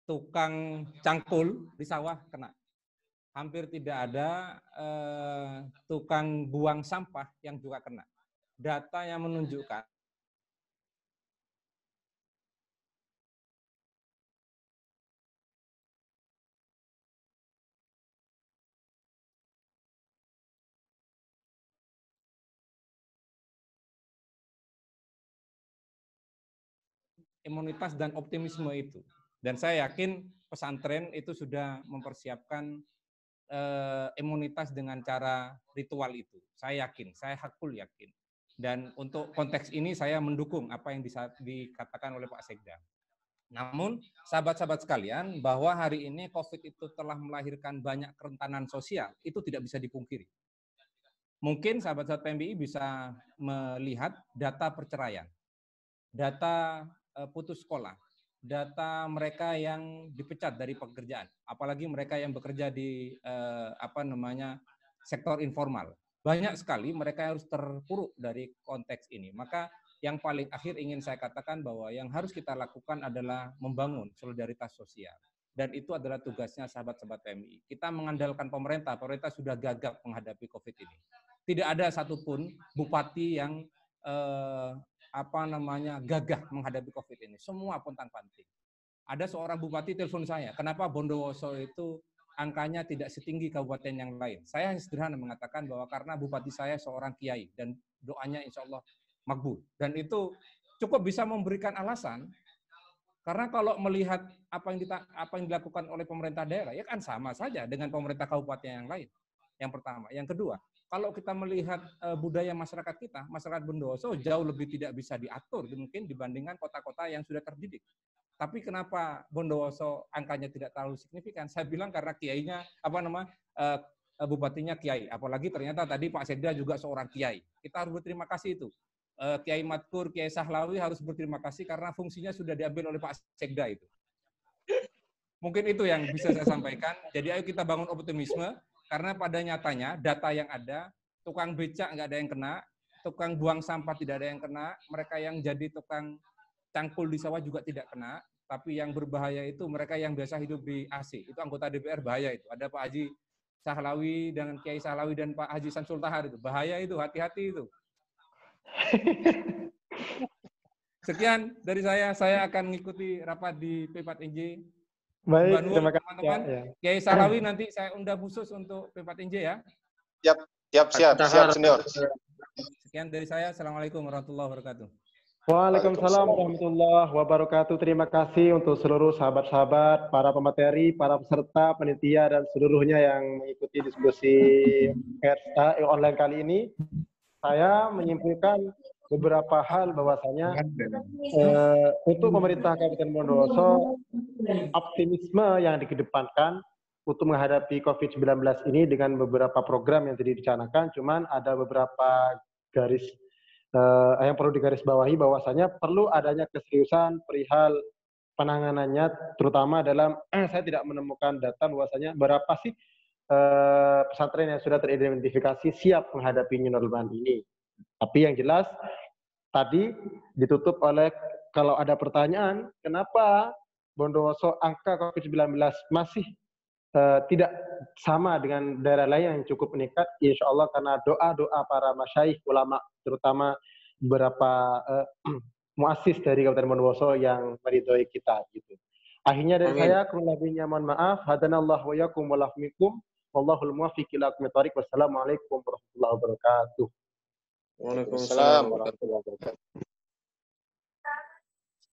tukang cangkul di sawah kena. Hampir tidak ada tukang buang sampah yang juga kena. Data yang menunjukkan imunitas dan optimisme itu. Dan saya yakin pesantren itu sudah mempersiapkan imunitas dengan cara ritual itu. Saya yakin, saya hakul yakin. Dan untuk konteks ini saya mendukung apa yang dikatakan oleh Pak Sekda. Namun, sahabat-sahabat sekalian, bahwa hari ini COVID itu telah melahirkan banyak kerentanan sosial, itu tidak bisa dipungkiri. Mungkin sahabat-sahabat PMBI bisa melihat data perceraian, data putus sekolah, data mereka yang dipecat dari pekerjaan, apalagi mereka yang bekerja di sektor informal. Banyak sekali mereka harus terpuruk dari konteks ini. Maka yang paling akhir ingin saya katakan bahwa yang harus kita lakukan adalah membangun solidaritas sosial. Dan itu adalah tugasnya sahabat-sahabat PMI. Kita mengandalkan pemerintah sudah gagap menghadapi COVID ini. Tidak ada satupun bupati yang gagah menghadapi COVID ini. Semua pontang-panting. Ada seorang bupati telepon saya, kenapa Bondowoso itu angkanya tidak setinggi kabupaten yang lain? Saya sederhana mengatakan bahwa karena bupati saya seorang kiai dan doanya insya Allah makbul. Dan itu cukup bisa memberikan alasan, karena kalau melihat apa yang dilakukan oleh pemerintah daerah, ya kan sama saja dengan pemerintah kabupaten yang lain. Yang pertama. Yang kedua, kalau kita melihat budaya masyarakat kita, masyarakat Bondowoso jauh lebih tidak bisa diatur mungkin dibandingkan kota-kota yang sudah terdidik. Tapi kenapa Bondowoso angkanya tidak terlalu signifikan? Saya bilang karena kiainya, bupatinya kiai. Apalagi ternyata tadi Pak Sekda juga seorang kiai. Kita harus berterima kasih itu. Kiai Matkur, Kiai Sahlawi harus berterima kasih karena fungsinya sudah diambil oleh Pak Sekda itu. Mungkin itu yang bisa saya sampaikan. Jadi ayo kita bangun optimisme, karena pada nyatanya data yang ada, tukang becak nggak ada yang kena, tukang buang sampah tidak ada yang kena, mereka yang jadi tukang cangkul di sawah juga tidak kena, tapi yang berbahaya itu mereka yang biasa hidup di AC. Itu anggota DPR bahaya itu. Ada Pak Haji Sahlawi dengan Kiai Sahlawi dan Pak Haji Samsul Tahar itu. Bahaya itu, hati-hati itu. Sekian dari saya akan mengikuti rapat di P4NJ. Baik, terima kasih teman-teman. ya. Kiai Sahlawi nanti saya undang khusus untuk P4NJ ya. Siap senior. Sekian dari saya. Assalamualaikum warahmatullahi wabarakatuh. Waalaikumsalam warahmatullahi wabarakatuh. Terima kasih untuk seluruh sahabat-sahabat, para pemateri, para peserta, panitia, dan seluruhnya yang mengikuti diskusi online kali ini. Saya menyimpulkan beberapa hal bahwasanya untuk pemerintah Kabupaten Bondowoso, optimisme yang dikedepankan untuk menghadapi COVID-19 ini dengan beberapa program yang tadi dicanangkan, cuman ada beberapa garis yang perlu digarisbawahi bahwasanya perlu adanya keseriusan perihal penanganannya, terutama dalam saya tidak menemukan data bahwasanya berapa sih pesantren yang sudah teridentifikasi siap menghadapi new normal ini. Tapi yang jelas tadi ditutup oleh kalau ada pertanyaan kenapa Bondowoso angka COVID-19 masih tidak sama dengan daerah lain yang cukup meningkat, insya Allah karena doa-doa para masyaikh ulama, terutama beberapa muassis dari Kabupaten Bondowoso yang meridhoi kita gitu. Akhirnya dari saya, kurang lebihnya mohon maaf. Hadanallahu wa yakum wa lahmikum. Wallahul muwaffiq ila aqwamit thoriq. Wassalamualaikum warahmatullahi wabarakatuh. Waalaikumsalam warahmatullahi wabarakatuh.